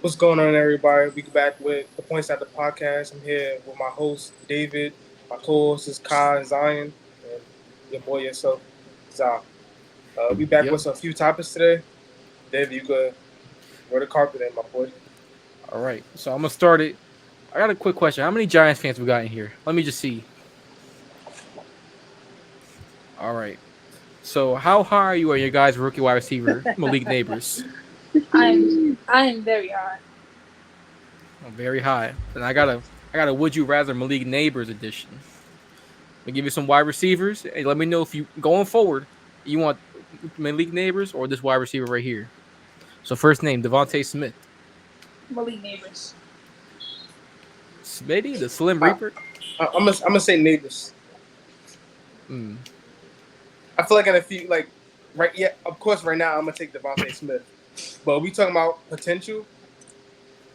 What's going on, everybody? We back with the Points at the Podcast. I'm here with my host, David. My co-host is Kai and Zion, and your boy yourself, Zah. We back Yep. with a few topics today. David, you could wear the carpet in, my boy. All right. So I'm gonna start it. I got a quick question. How many Giants fans we got in here? Let me just see. All right. So how high are you on your guys' rookie wide receiver, Malik Nabers? I'm very high. Oh, very high. And I got a Would You Rather Malik Nabers edition. We give you some wide receivers, and let me know if you going forward you want Malik Nabers or this wide receiver right here. So first name Devontae Smith, Malik Nabers. Smitty, the Slim I, Reaper. I'm gonna say neighbors. Mm. I feel like in a few, like, right, yeah, of course, right now I'm gonna take Devontae Smith, but we talking about potential.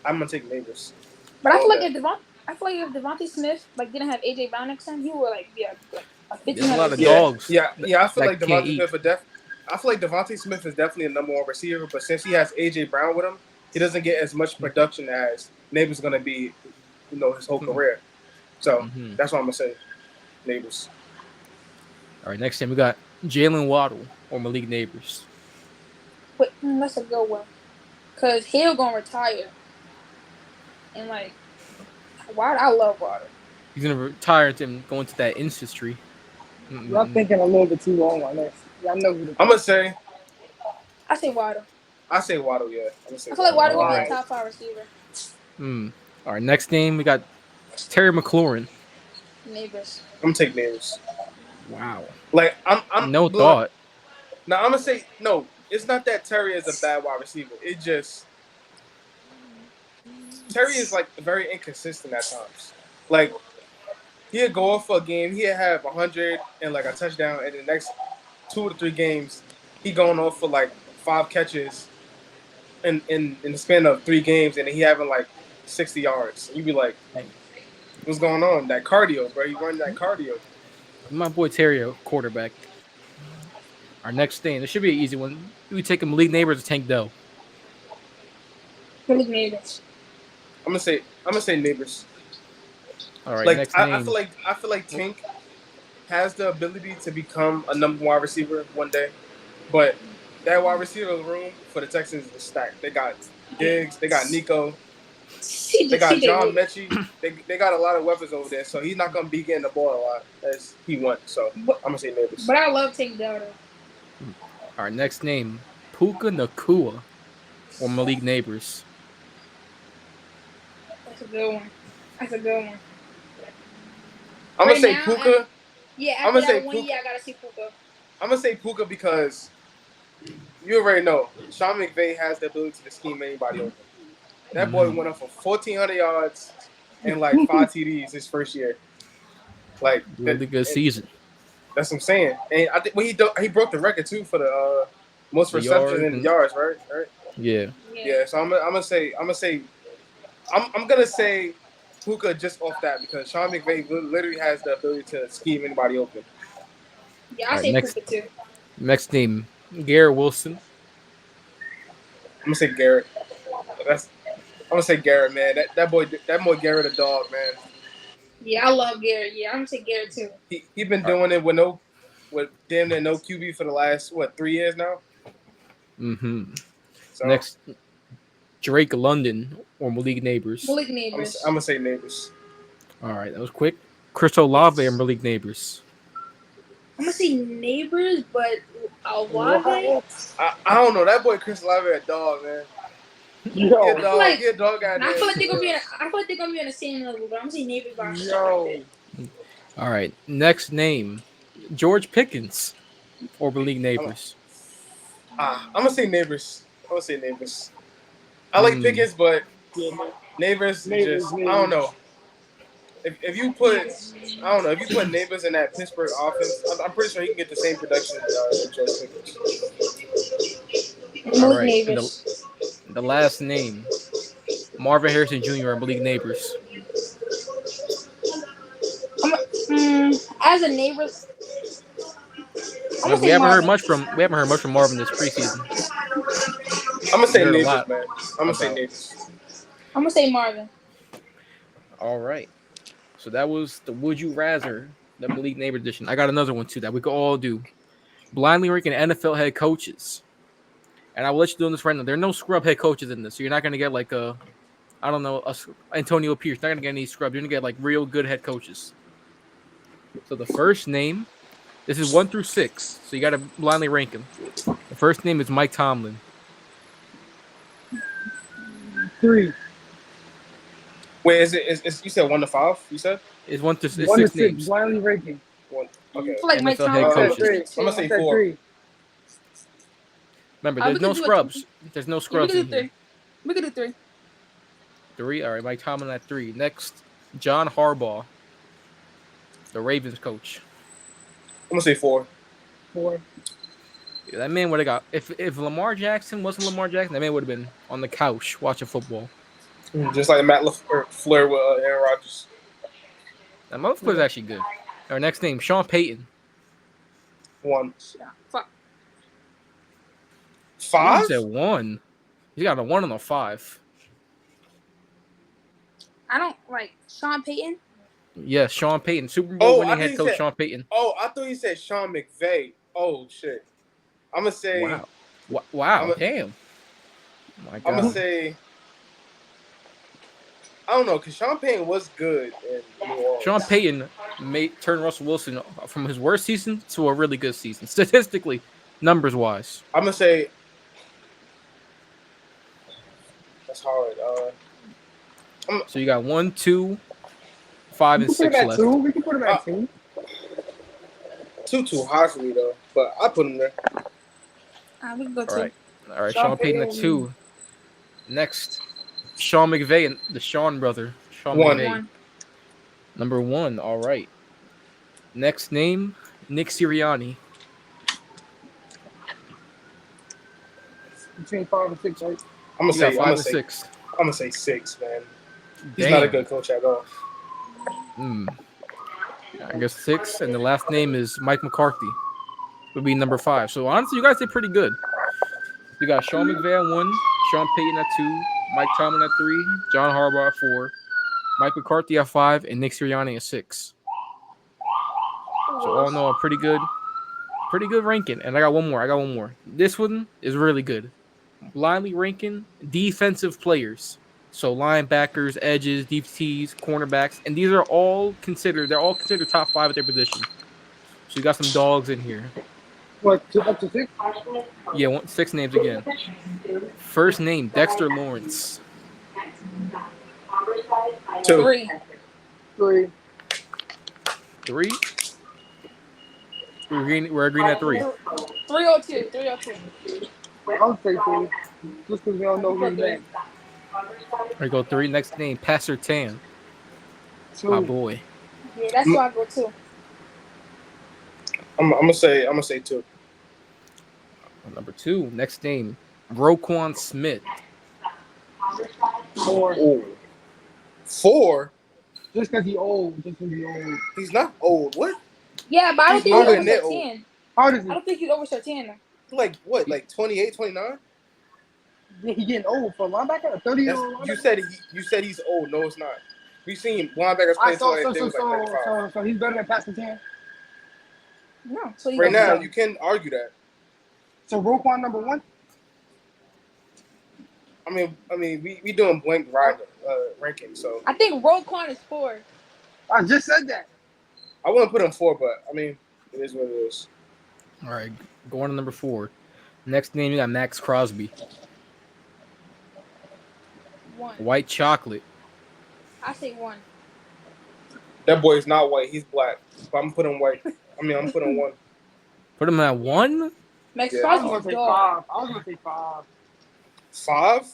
I'm gonna take neighbors But I feel all like day. if Devontae Smith didn't have AJ Brown next time, he would be a There's a 1,500 lot of Yeah, receiver. dogs yeah. I feel that like can't Devontae eat. Smith would I feel like Devontae Smith is definitely a number one receiver, but since he has AJ Brown with him, he doesn't get as much production as Neighbors gonna be, his whole career. So Mm-hmm. that's what I'm gonna say, Neighbors. All right, next time we got Jalen Waddle or Malik Neighbors. But that's a good one. Cause Hill gonna retire, and Water, I love Water. He's gonna retire and go into that industry. Y'all Mm-mm-mm. thinking a little bit too long on this. Y'all know who to I'm pick. gonna say I say Water. I say Waddle. Yeah, I'm gonna say I feel like Waddle. Water All gonna be a right. top 5 receiver. All right, next name we got Terry McLaurin. Neighbors. I'm gonna take Neighbors. Wow. Like I'm No look. thought. Now I'm gonna say no. It's not that Terry is a bad wide receiver. It just Terry is like very inconsistent at times. Like he'll go off for a game, he'll have 100 and like a touchdown, and the next 2 to 3 games, he going off for like 5 catches in the span of 3 games, and he having like 60 yards. You be like, what's going on? That cardio, bro. You running that cardio. My boy Terry, a quarterback. Our next thing, this should be an easy one. We take a Malik Neighbors or Tank Dell. Malik Neighbors. I'm gonna say neighbors. All right, Like next I feel name. like I feel like Tink has the ability to become a number one receiver one day, but that wide receiver room for the Texans is stacked. They got Diggs, they got Nico, they got CJ John Wood. Mechie. They got a lot of weapons over there, so he's not gonna be getting the ball a lot as he wants. So But, I'm gonna say neighbors. but I love Tank Dell though. Our next name, Puka Nakua or Malik Neighbors. That's a good one. That's a good one. I'm gonna Right say now, Puka. yeah, I'm after gonna say that one Puka. year, I gotta see Puka. I'm gonna say Puka because you already know Sean McVay has the ability to scheme anybody open. That boy Mm, went up for 1,400 yards and like 5 TDs his first year. Like that, really good season. that's what I'm saying. And I think when he broke the record too for the most The receptions yards in and yards, right? Right. yeah. Yeah. Yeah. So I'm gonna say Puka just off that because Sean McVay literally has the ability to scheme anybody open. Yeah, I All right, say next Puka too. next name, Garrett Wilson. I'm gonna say Garrett. I'm gonna say Garrett, man. That boy Garrett a dog, man. Yeah, I love Garrett. Yeah, I'm gonna say Garrett too. He been All right. doing it with damn near no QB for the last 3 years now. Mm-hmm. So Next, Drake London or Malik Neighbors. Malik I'm gonna, Neighbors. I'm gonna say neighbors. All right, that was quick. Chris Olave or Malik Neighbors. I'm gonna say Neighbors, but Olave. What? I don't know that boy Chris Olave a dog, man. He a Yo, I feel dog. like He a dog out I there feel like for they're gonna be. real. I feel like they're gonna be on the same level, but I'm gonna say Neighbors by a shot right there. yo. All right, next name, George Pickens or Malik I'm, Neighbors. I'm gonna say neighbors. I'm gonna say neighbors. I like Mm, Pickens, but Yeah, neighbors neighbors, just I don't neighbors. know. If you put I don't know if you put neighbors in that Pittsburgh offense, I'm pretty sure he can get the same production as George Pickens. all Malik right, and the Neighbors. the last name, Marvin Harrison Jr. or Malik Neighbors. As a Neighbors, I'm Well, gonna say Marvin. we haven't heard much from Marvin this preseason. I'm gonna say You heard a Nabers, lot man. I'm gonna say about- Nabers. I'm gonna say Marvin. All right. So that was the Would You Rather, the Malik Neighbor edition. I got another one too that we could all do. Blindly ranking NFL head coaches. And I will let you do this right now. There are no scrub head coaches in this, so you're not gonna get like I don't know, Antonio Pierce. You're not gonna get any scrub. You're gonna get like real good head coaches. So the first name, this is 1 through 6, so you gotta blindly rank them. The first name is Mike Tomlin. 3. Wait, is you said 1 to 5? You said It's 1 through it's 1 to 6 6. names. Blindly ranking. 1. I Okay. feel like Mike NFL head Tomlin coaches. would be I'm gonna too. say I said 4. 3. Remember, We there's could no do scrubs. There's no Yeah, we scrubs could in do here. 3. We could do 3. 3. All right, Mike Tomlin at 3. Next, John Harbaugh, the Ravens coach. I'm gonna say 4. 4. Yeah, that man would have got if Lamar Jackson wasn't Lamar Jackson, that man would have been on the couch watching football. Just like Matt LaFleur with Aaron Rodgers. That motherfucker's actually good. Our next name, Sean Payton. 1. Fuck. You 5? said 1. He's got a 1 and a 5. I don't like Sean Payton. Yes, Sean Payton, Super Bowl Oh, I winning thought head you coach said. Sean Payton. Oh, I thought you said Sean McVay. Oh shit. I'm gonna say. Wow. Wow. I'm Damn. My gonna God. say. I don't know, cause Sean Payton was good in New Orleans. Sean Payton turned Russell Wilson from his worst season to a really good season, statistically, numbers wise. I'm gonna say. That's hard. So you got 1, 2, 5, We and can put him 6 at left. 2. We can put him at 2. 2 too high for me though, but I put him there. We can go All 2. right. All right. Sean Sean Payton at Payton. 2. Next, Sean McVay and the Sean brother. Sean 1. McVay. 1. Number 1. All right. Next name, Nick Sirianni. Between 5 and 6, right? I'm You gonna got say. 5 and 6. I'm gonna say 6, man. He's Damn. not a good coach at all. I guess 6, and the last name is Mike McCarthy. Would be number 5. So honestly, you guys did pretty good. You got Sean McVay at 1, Sean Payton at 2, Mike Tomlin at 3, John Harbaugh at 4, Mike McCarthy at 5, and Nick Sirianni at 6. So all in all, pretty good ranking. And I got one more. This one is really good. Blindly ranking defensive players. So linebackers, edges, DTs, cornerbacks, and these are all considered. They're all considered top 5 at their position. So you got some dogs in here. What, up to 6? Yeah, 6 names again. First name, Dexter Lawrence. 2. 3. 3. 3. We're agreeing at 3. 302. 302. I'll say 3. Just because we don't know who his name. We go 3. Next name, Pastor Tan. 2. My boy. Yeah, that's why I go 2. I'm gonna say 2. Number 2. Next name, Roquan Smith. 4. Ooh. 4? Just because he's old. He's not old. What? Yeah, but I don't He's think he's younger over than that 13. How old is I he? don't think he's over 13. Like what? Like 28, 29? Yeah, he getting old for a linebacker? A 30-year-old linebacker? You said he's old. No, it's not. We've seen linebackers play until they was like 35. So he's better than Pastor Tan? No. So he Right goes now, 2. you can argue that. So Roquan number 1? I mean, we doing blank ranking, so I think Roquan is 4. I just said that. I wouldn't put him 4, but I mean, it is what it is. All right, going to number 4. Next name, you got Max Crosby. 1. White chocolate. I say 1. That boy is not white. He's black. But I'm putting white. I'm putting 1. Put him at 1? Max Yeah. I was Crosby's going to say dog. 5. I was going to say 5. 5?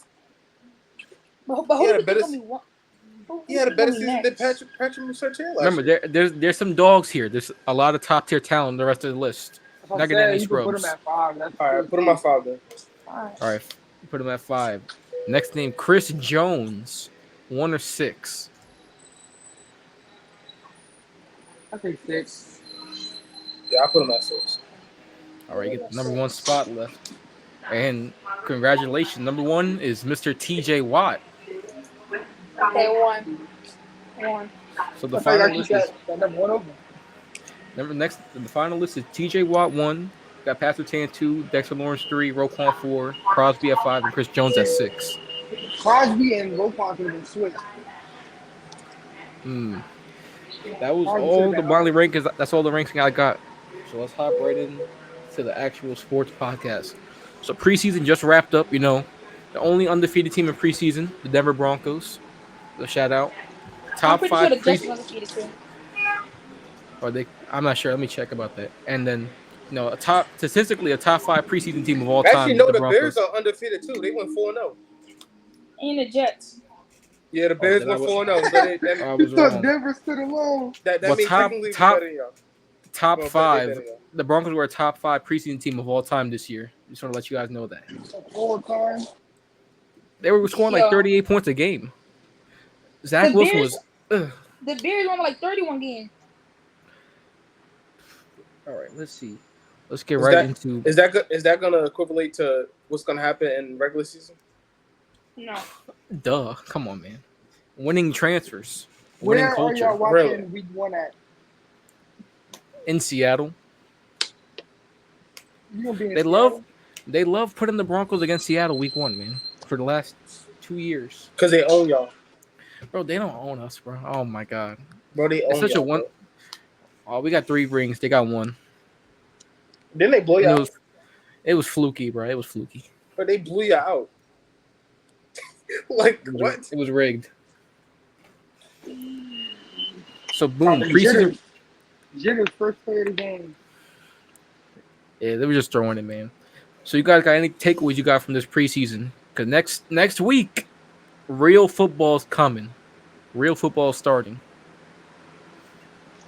But He who had a do you better think gonna be 1? He had a better season than Patrick Musarchie last Remember, year. there's some dogs here. There's a lot of top tier talent in the rest of the list. That's what Not I'm getting any saying. You can put scrubs. him at 5. That's All right, put him at 5 then. All right, put him at 5. Next name, Chris Jones. 1 or 6. I think 6. Yeah, I put him at 6. All right, you get the number 1 spot left. And congratulations. Number 1 is Mr. TJ Watt. Okay, one. So the I thought you final gotta keep list is that number one open. the final list is TJ Watt 1, got Pastor Tan 2, Dexter Lawrence 3, Roquan 4, Crosby at 5, and Chris Jones at 6. Crosby and Roquan could have been switched. That was Crosby should all have the been Miley up. rankings. That's all the ranking I got. So let's hop right in to the actual sports podcast. So preseason just wrapped up. The only undefeated team in preseason, the Denver Broncos. So shout out. I'm Top pretty sure five the Jets pre. was undefeated too. Or they? I'm not sure. Let me check about that. And then, statistically a top 5 preseason team of all Actually, time is no, the the Bears Broncos. are undefeated too. They went 4-0. And the Jets. Yeah, the Oh, Bears then I went was 4-0. So I You was thought wrong. Denver stood alone. that Well, means top technically we top better than y'all. top Well, they 5. better than y'all. The Broncos were a top 5 preseason team of all time this year. Just want to let you guys know that. All time. They were scoring like Yo. 38 points a game. Zach The Wilson Bears, was. Ugh. the Bears won like 31 games. All right, let's see. Let's get Is right that- into. Is that gonna equivalent to what's gonna happen in regular season? No. Duh, come on, man. Winning transfers, winning Where are culture y'all watching Really? week 1 at? in Seattle. You gonna be in They Seattle? love putting the Broncos against Seattle week 1, man. For the last 2 years, Because they own y'all, bro. They don't own us, bro. Oh my god, bro. They it's own such a y'all. one. Bro. Oh, we got 3 rings. They got 1. Didn't they blow And y'all? it was fluky, bro. It was fluky. But they blew you out. Like what? It was rigged. So boom, Probably preseason. Jitter's first play of the game. Yeah, they were just throwing it, man. So you guys got any takeaways you got from this preseason? Because next week, real football's coming. Real football's starting.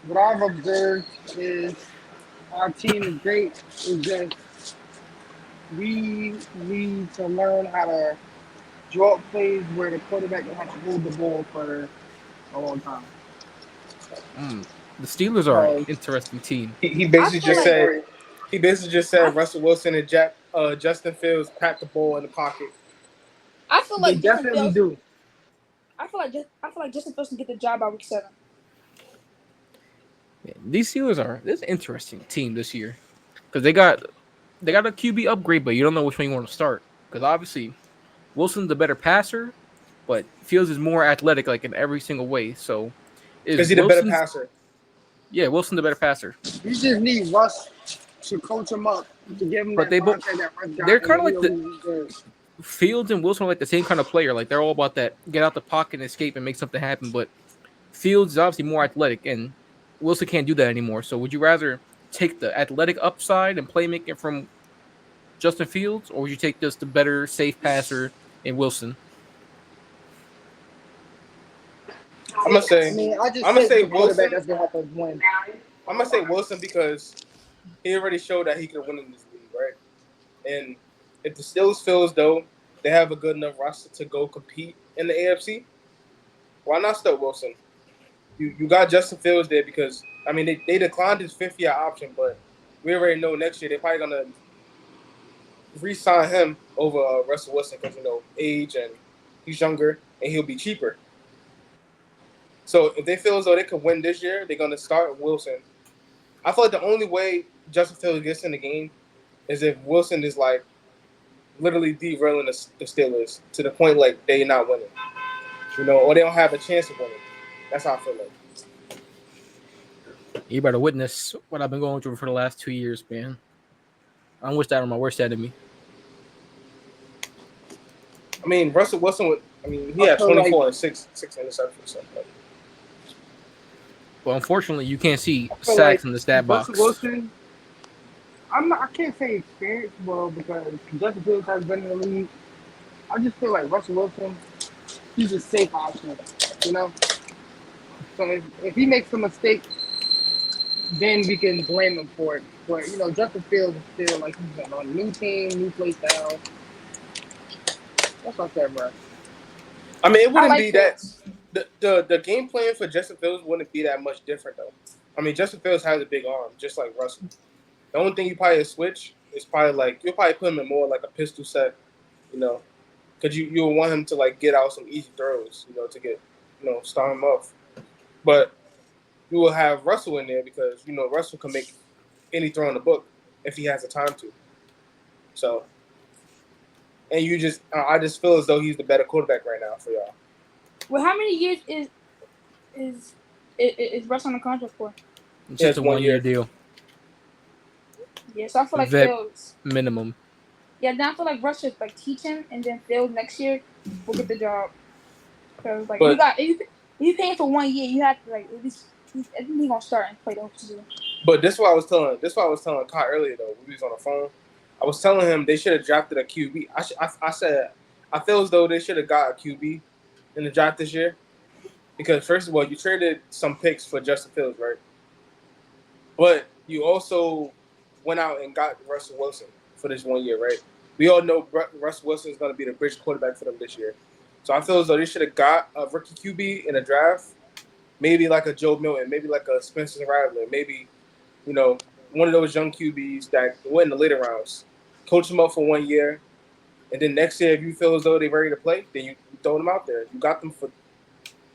What I've observed is our team is great. It's just we need to learn how to draw up plays where the quarterback don't have to hold the ball for a long time. The Steelers are an Right. interesting team. He basically I feel just like- said Russell Wilson and Justin Fields pat the ball in the pocket. I feel They like Justin definitely Fields. do. I feel like Justin Fields can get the job by week 7. Yeah, these Steelers this is an interesting team this year because they got a QB upgrade, but you don't know which one you want to start because obviously Wilson's the better passer, but Fields is more athletic, like in every single way. So Is he the better passer? Yeah, Wilson's the better passer. You just need Russ to coach him up to give him But that they both- mindset that Russ got, they're and kinda then like he'll be good. Fields and Wilson are like the same kind of player. Like they're all about that get out the pocket and escape and make something happen. But Fields is obviously more athletic, and Wilson can't do that anymore. So would you rather take the athletic upside and playmaking from Justin Fields, or would you take just the better safe passer in Wilson? I'm gonna say I just I'ma think say the quarterback Wilson. that's gonna help us win. I'm gonna say Wilson because he already showed that he could win in this league, right? And if the Steelers feels though they have a good enough roster to go compete in the AFC, why not start Wilson? You got Justin Fields there because I mean they declined his 5th-year option, but we already know next year they're probably gonna re-sign him over Russell Wilson because age and he's younger and he'll be cheaper. So if they feel as though they could win this year, they're gonna start Wilson. I feel like the only way Justin Fields gets in the game is if Wilson is like literally derailing the Steelers to the point like they're not winning, or they don't have a chance of winning. That's how I feel like. You better witness what I've been going through for the last 2 years, man. I don't wish that on my worst enemy. I mean, Russell Wilson. He had 24 and six interceptions. So, But unfortunately, you can't see feel sacks like in the stat box. Russell Wilson, I can't say experience, well, because Justin Fields has been in the league. I just feel like Russell Wilson, he's a safe option, So if he makes a mistake, then we can blame him for it. But Justin Fields is still like he's on a new team, new play style. That's what I said, bro. I mean, it wouldn't like be Fields. that. The game plan for Justin Fields wouldn't be that much different though. Justin Fields has a big arm, just like Russell. The only thing you probably switch it's probably like you'll probably put him in more like a pistol set, you know, because you'll want him to like get out some easy throws, you know, to get start him off. But you will have Russell in there because Russell can make any throw in the book if he has the time to. So, and I just feel as though he's the better quarterback right now for y'all. Well, how many years is Russ on the contract for? It's Yeah, just it's a 1 1 year year. deal. Yeah, so I feel like Vet Fields. minimum. Yeah, then I feel like Russ should like teach him, and then Fields next year will get the job. Because like But if you paying for 1 year, you have to like at least I think he's gonna start and play the whole season. this is what I was telling Kyle earlier though. When we was on the phone. I was telling him they should have drafted a QB. I said I feel as though they should have got a QB in the draft this year because first of all, you traded some picks for Justin Fields, right? But you also went out and got Russell Wilson for this 1 year, right? We all know Russell Wilson is going to be the bridge quarterback for them this year. So I feel as though they should have got a rookie QB in a draft, maybe like a Joe Milton, maybe like a Spencer Rattler, maybe one of those young QBs that went in the later rounds. Coach them up for 1 year, and then next year, if you feel as though they're ready to play, then you throw them out there. You got them for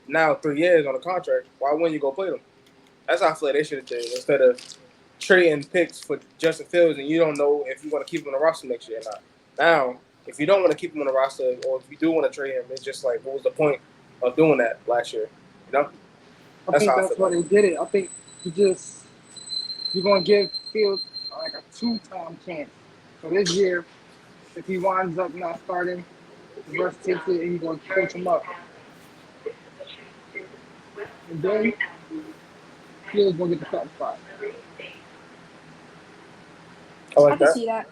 now 3 years on a contract. Why wouldn't you go play them? That's how I feel like they should have done instead of trading picks for Justin Fields, and you don't know if you want to keep him on the roster next year or not. Now, if you don't want to keep him on the roster, or if you do want to trade him, it's just like, what was the point of doing that last year? I That's think how I that's feel. why they did it. I think you're gonna give Fields like a 2-time chance. So this year, if he winds up not starting, Russ takes it and he's gonna coach him up. And then Fields gonna get the starting spot. I I like can that. see that.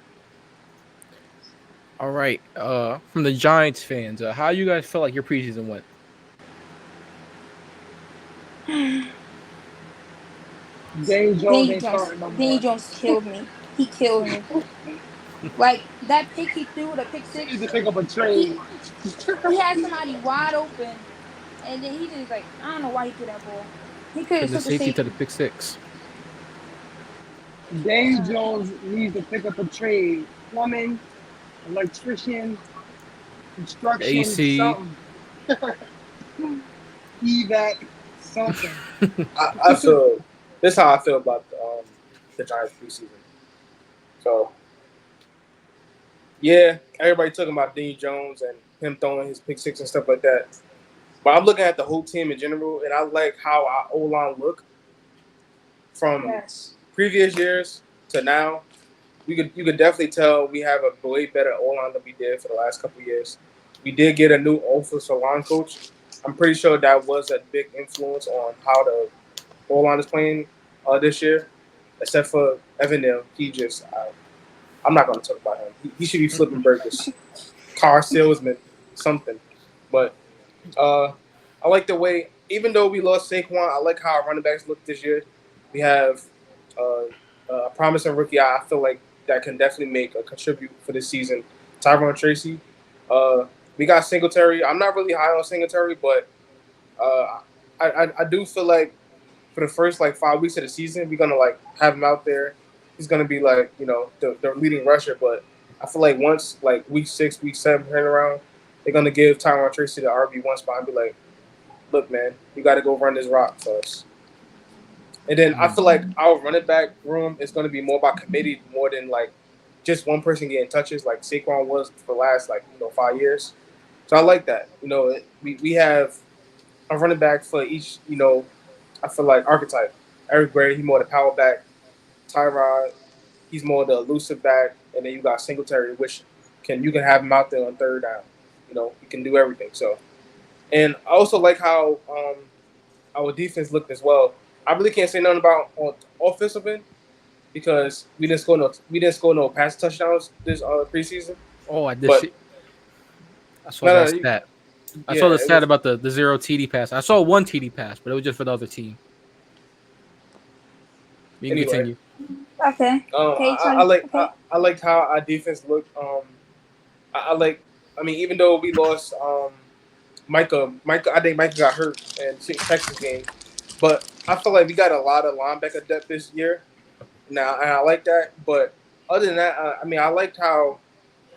All right. From the Giants fans, how you guys felt like your preseason went? Daniel Jones ain't starting no Danny more. Jones killed me. He killed me. Like that pick he threw, the pick He needs to six. pick up a trade. He had somebody wide open, and then he just like I don't know why he threw that ball. He could From have the took the safety to safety. the pick six. Daniel Jones needs to pick up a trade. Plumbing, electrician, construction, AC. something. Evac, something. I feel this is how I feel about the Giants preseason. So yeah, everybody talking about Dean Jones and him throwing his pick six and stuff like that. But I'm looking at the whole team in general, and I like how our O line look from Yes. previous years to now. You could definitely tell we have a way better O line than we did for the last couple of years. We did get a new offensive line coach. I'm pretty sure that was a big influence on how the O line is playing this year. Except for Evan Neal, I'm not going to talk about him. He should be flipping burgers, car salesman, something. But I like the way, even though we lost Saquon, I like how our running backs look this year. We have a promising rookie. I feel like that can definitely make a contribute for this season. Tyron Tracy. We got Singletary. I'm not really high on Singletary, but I do feel like for the first like 5 weeks of the season, we're gonna like have him out there. He's gonna be like the leading rusher, but I feel like once like week 6, week 7 turn around, they're gonna give Tyron Tracy the RB1 spot and be like, look, man, you got to go run this rock for us. And then I feel like our running back room is going to be more about committee more than like just one person getting touches like Saquon was for the last 5 years. So I like that. We have a running back for each. I feel like archetype. Eric Gray, he's more the power back. Tyrod, he's more the elusive back, and then you got Singletary, which you can have him out there on third down. He can do everything. So, and I also like how our defense looked as well. I really can't say nothing about on offensive end because we didn't score no pass touchdowns this preseason. Oh, I did. But I saw that no, stat. I yeah, saw the it stat was, about the 0 TD pass. I saw 1 TD pass, but it was just for the other team. You can anyway. continue. Okay. I like how our defense looked. I like. I mean, even though we lost Micah, I think Micah got hurt in Texas game, but I feel like we got a lot of linebacker depth this year. Now, and I like that, but other than that, I mean, I liked how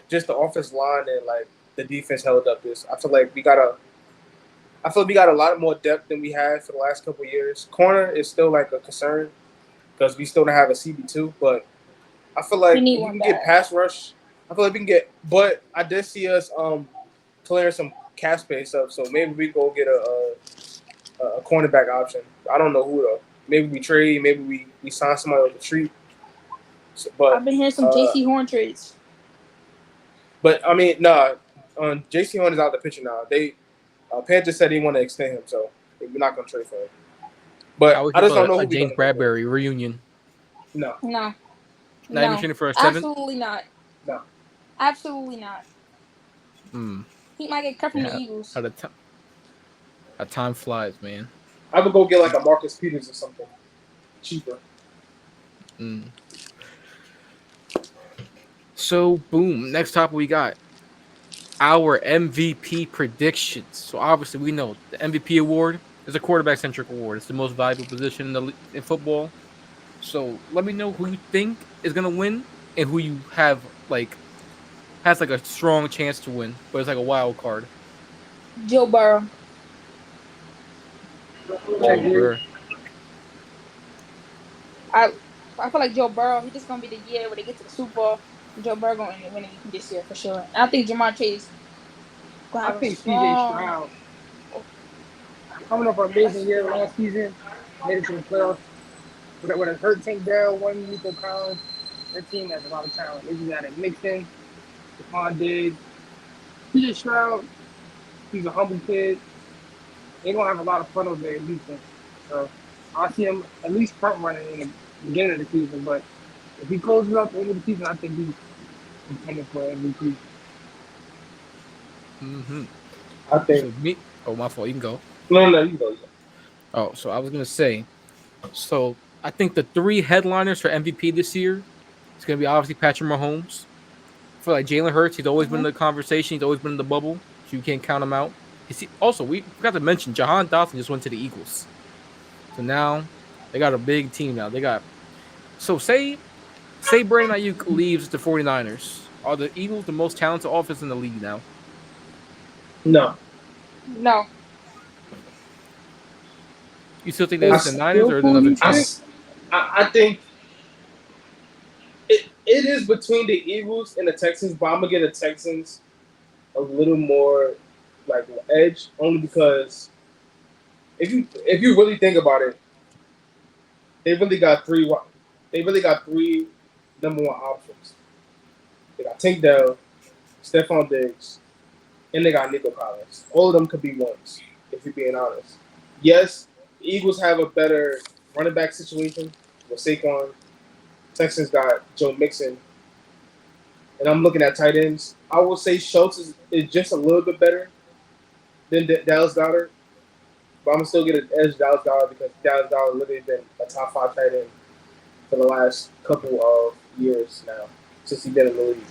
just the offense line and like the defense held up. This I feel like we got a lot more depth than we had for the last couple of years. Corner is still like a concern because we still don't have a CB2, but I feel We like need if we one can get bad. pass rush, I feel like we can get. But I did see us clearing some cap space up, so maybe we go get a cornerback option. I don't know who though. Maybe we trade. Maybe we sign somebody with the street. So, I've been hearing some JC Horn trades. but I mean, nah. JC Horn is out of the picture now. They Panthers said they want to extend him, so we're not gonna trade for him. But I would I keep just don't know a who we're James gonna go Bradbury reunion. with. No, No, Not even no, shooting for a 7. absolutely not. no. Absolutely not. Hmm. He might get cut from the Yeah. Eagles. How time flies, man. I would go get like a Marcus Peters or something cheaper. Mm. So boom. Next topic we got our MVP predictions. So obviously we know the MVP award is a quarterback centric award. It's the most valuable position in football. So let me know who you think is gonna win and who you have like has like a strong chance to win, but it's like a wild card. Joe Burrow. I agree. I feel like Joe Burrow. He's just gonna be the year where they get to the Super Bowl. Joe Burrow gonna end up winning this year for sure. And I think Jamar Chase gonna I have a think CJ strong. Stroud coming off an amazing year last season, made it to the playoffs. With a hurt Tank Dell, one Nico Collins, that team has a lot of talent. They just added Mixon, Stephon Diggs, CJ Stroud. He's a humble kid. They're gonna have a lot of fun over there in defense. So I see him at least front running in the beginning of the season. But if he closes up the end of the season, I think he's contending for MVP. Mm-hmm. I think. So me. Oh, my fault. You can go. No, you go. Oh, so I was gonna say. So I think the 3 headliners for MVP this year is gonna be obviously Patrick Mahomes. For like Jalen Hurts, he's always been in the conversation. He's always been in the bubble, so you can't count him out. Also, we forgot to mention Jahan Dotson just went to the Eagles, so now they got a big team now. They got say Brandon Ayuk leaves the 49ers. Are the Eagles the most talented offense in the league now? No. No, You still think that's the Niners or another team? I think it is between the Eagles and the Texans, but I'm gonna get the Texans a little more like edge, only because if you really think about it, they really got three. They really got 3 number 1 options. They got Tank Dell, Stephon Diggs, and they got Nico Collins. All of them could be ones, if you're being honest. Yes, the Eagles have a better running back situation with Saquon. Texans got Joe Mixon. And I'm looking at tight ends. I will say Schultz is just a little bit better than Dallas Goedert. But I'm going to still get an edge Dallas Goedert because Dallas Goedert literally been a top 5 tight end for the last couple of years now, since he's been in the league.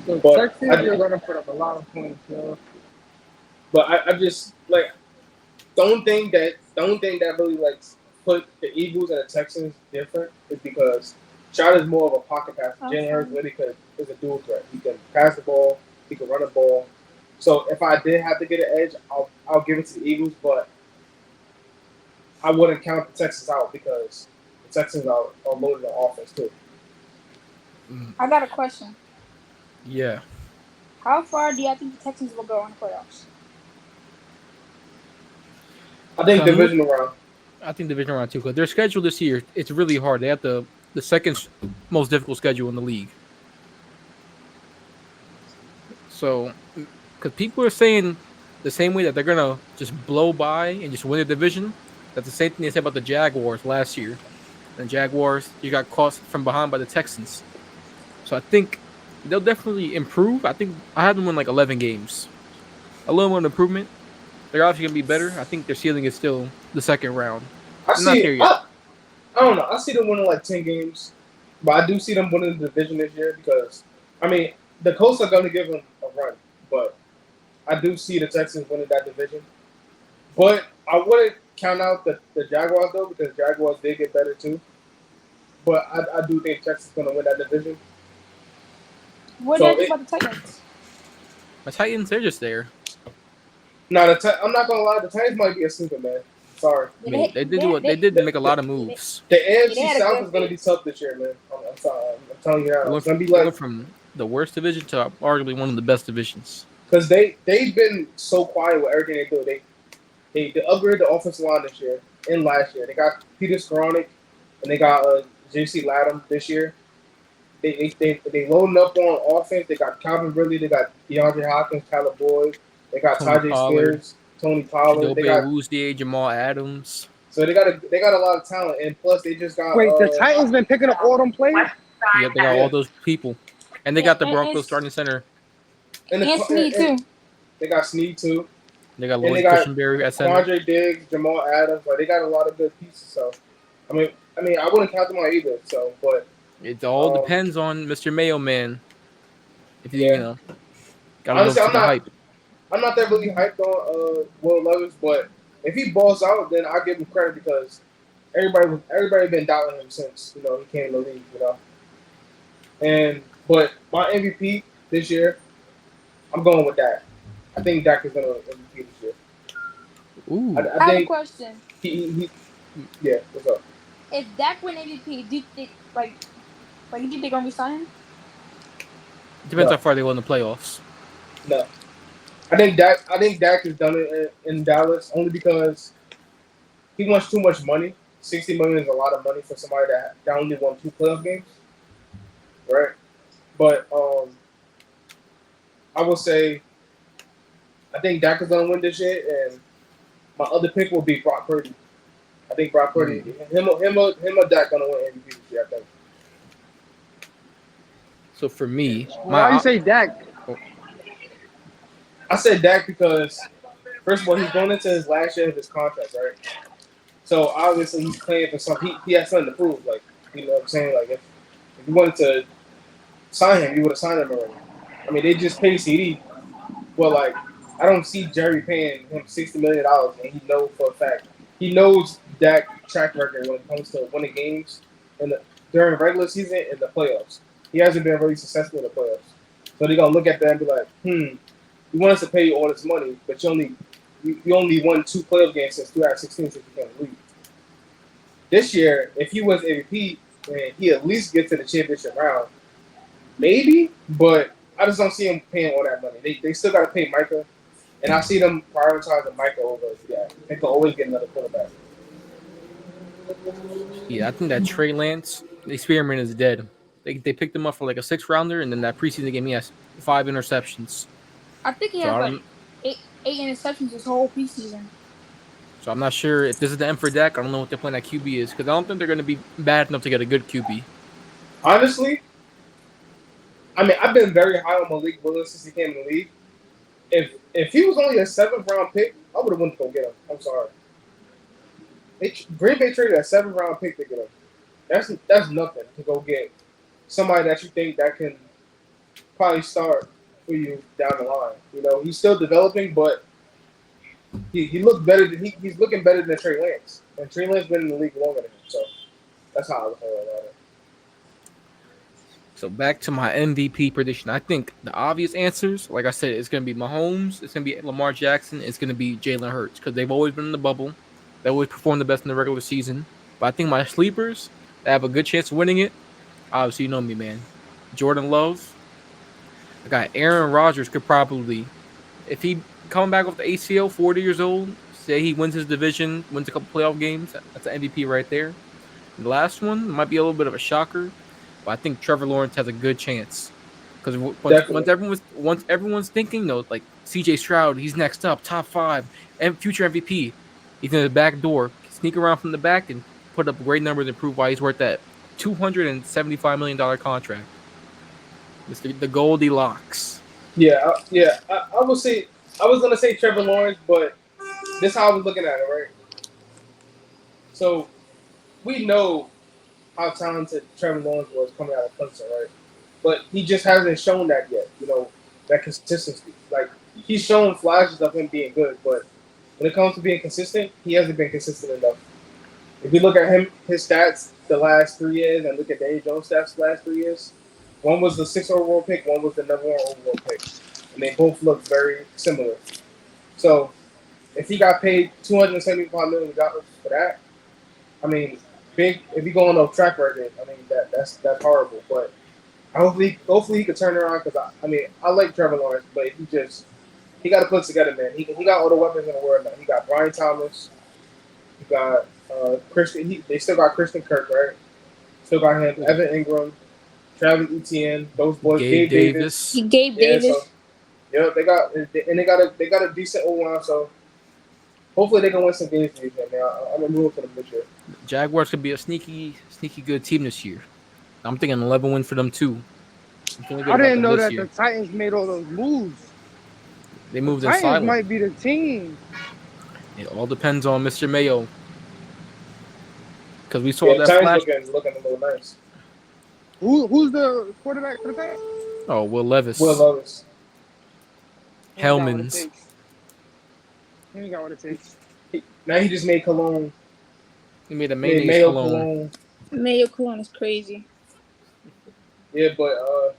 So But Texans are going to put up a lot of points, yo. But I just like the only thing that really like put the Eagles and the Texans different is because Stroud is more of a pocket passer. Jalen Hurts really is a dual threat. He can pass the ball, he can run the ball. So if I did have to get an edge, I'll give it to the Eagles, but I wouldn't count the Texans out because the Texans are loaded on offense too. I got a question. Yeah. How far do you think the Texans will go in the playoffs? I think divisional round. I think division round too, because their schedule this year it's really hard. They have the second most difficult schedule in the league. So, because people are saying the same way that they're gonna just blow by and just win the division, that's the same thing they said about the Jaguars last year. And the Jaguars, you got caught from behind by the Texans. So I think they'll definitely improve. I think I had them win like 11 games. A little more improvement. They're obviously gonna be better. I think their ceiling is still the second round. I They're not there see. yet. I don't know. I see them winning like 10 games, but I do see them winning the division this year because I mean the Colts are going to give them a run, but I do see the Texans winning that division. But I wouldn't count out the Jaguars though because Jaguars did get better too. But I do think Texas is going to win that division. What do So you think about the Titans? The Titans, they're just there. now I'm not gonna lie, the Titans might be a sleeper, man. Sorry. I mean, they did make a lot of moves. The they AFC had a South good is gonna fit. be tough this year, man. I'm sorry. I'm telling you They now. went, It's gonna be they like went from the worst division to arguably one of the best divisions. because they've been so quiet with everything they do. They upgraded the offensive line this year and last year. They got Peter Skoranek and they got JC Latham this year. They loading up on offense. They got Calvin Ridley. They got DeAndre Hopkins, Tyler Boyd. They got Tony Tajay Pollard, Spears, Tony Pollard. They Chidobe got Awuzie, Jamal Adams. so they got a lot of talent, and plus they just got Wait, the Titans been picking up all them players? Yeah, they got all those people, and they got the Broncos starting center. and And Snead too. They got Snead too. They got And Lloyd they got Cushenberry at center. Quandre Diggs, Jamal Adams. Like they got a lot of good pieces. So I mean I wouldn't count them out either. So but It all depends on Mr. Mayo Man. If you, Yeah. you know, gotta honestly, go for the hype. I'm not that really hyped on Will Levis, but if he balls out, then I'll give him credit because everybody been doubting him since he came in the league, But my MVP this year, I'm going with Dak. I think Dak is gonna MVP this year. Ooh, I I have a think question. he yeah. What's up? If Dak win MVP, do you think do you think they're gonna resign him? depends No. how far they go in the playoffs. No, I think Dak has done it in Dallas only because he wants too much money. $60 million is a lot of money for somebody that only won 2 playoff games, right? But I will say I think Dak is gonna win this year, and my other pick will be Brock Purdy. I think Brock Purdy, him or Dak gonna win MVP this year. I think. So for me, Why you say Dak? I said Dak because first of all, he's going into his last year of his contract, right? So obviously he's playing for something. He has something to prove. Like you know what I'm saying? Like if you wanted to sign him, you would have signed him already. I mean, they just paid CD, but like I don't see Jerry paying him $60 million, and he knows for a fact he knows Dak track record when it comes to winning games during regular season and the playoffs. He hasn't been really successful in the playoffs, so they're gonna look at that and be like, you want us to pay you all this money, but you only won 2 playoff games since 2016 since you came to the league. This year, if he wins MVP, and he at least gets to the championship round, maybe. But I just don't see him paying all that money. They still got to pay Micah, and I see them prioritizing Micah over Dak. They can always get another quarterback. yeah, I think that Trey Lance experiment is dead. They picked him up for like a 6th rounder, and then that preseason game he has 5 interceptions. I think he So has like eight interceptions this whole preseason. So I'm not sure if this is the end for Dak. I don't know what their plan at QB is because I don't think they're going to be bad enough to get a good QB. Honestly, I mean, I've been very high on Malik Willis since he came in the league. If he was only a 7th round pick, I would have went to go get him. I'm sorry. Green Bay traded a 7th round pick to get him. That's nothing to go get somebody that you think that can probably start for you down the line. You know, he's still developing, but he looked better than he's looking better than Trey Lance. And Trey Lance been in the league longer than him, so that's how I was feeling about it. So back to my MVP prediction. I think the obvious answers, like I said, it's going to be Mahomes, it's going to be Lamar Jackson, it's going to be Jalen Hurts because they've always been in the bubble. They always perform the best in the regular season. But I think my sleepers that have a good chance of winning it, obviously you know me, man. Jordan Love. I got Aaron Rodgers could probably, if he coming back off the ACL, 40 years old, say he wins his division, wins a couple playoff games, that's an MVP right there. The last one might be a little bit of a shocker, but I think Trevor Lawrence has a good chance because once everyone's thinking, like CJ Stroud, he's next up, top 5, and future MVP. He's in the back door, sneak around from the back and put up great numbers and prove why he's worth that $275 million contract. It's the Goldilocks. Yeah. I would say I was gonna say Trevor Lawrence, but this is how I was looking at it, right? So we know how talented Trevor Lawrence was coming out of Clemson, right? But he just hasn't shown that yet. You know, that consistency. Like he's shown flashes of him being good, but when it comes to being consistent, he hasn't been consistent enough. If you look at his stats the last 3 years and look at Daniel Jones' stats the last 3 years, One was the 6th overall pick. One was the number 1 overall pick, and they both look very similar. So if he got paid $275 million for that, I mean, big. If he going on track record, I mean that's horrible. But hopefully he could turn it around because I mean I like Trevor Lawrence, but he got to put it together, man. He got all the weapons in the world now. He got Brian Thomas. He got Christian. They still got Christian Kirk, right? Still got him, Evan Ingram, Travis Etienne. Those boys, Gabe Davis. He gave Yeah, Davis. so yeah, they got a decent O line. So hopefully they can win some games this year, man. I'm rooting for them this year. Jaguars could be a sneaky good team this year. I'm thinking 11 win for them too. I didn't know that the Titans made all those moves. They moved The in Titans silent. might be the team. It all depends on Mr. Mayo. Because we saw that Titans flash. looking a little nice. Who's the quarterback for the Titans? Oh, Will Levis. Will Levis. Hellmans. He ain't got what it takes. Now he just made Cologne. He made a Made mayonnaise Mayo cologne. Mayo Cologne is crazy. Yeah, but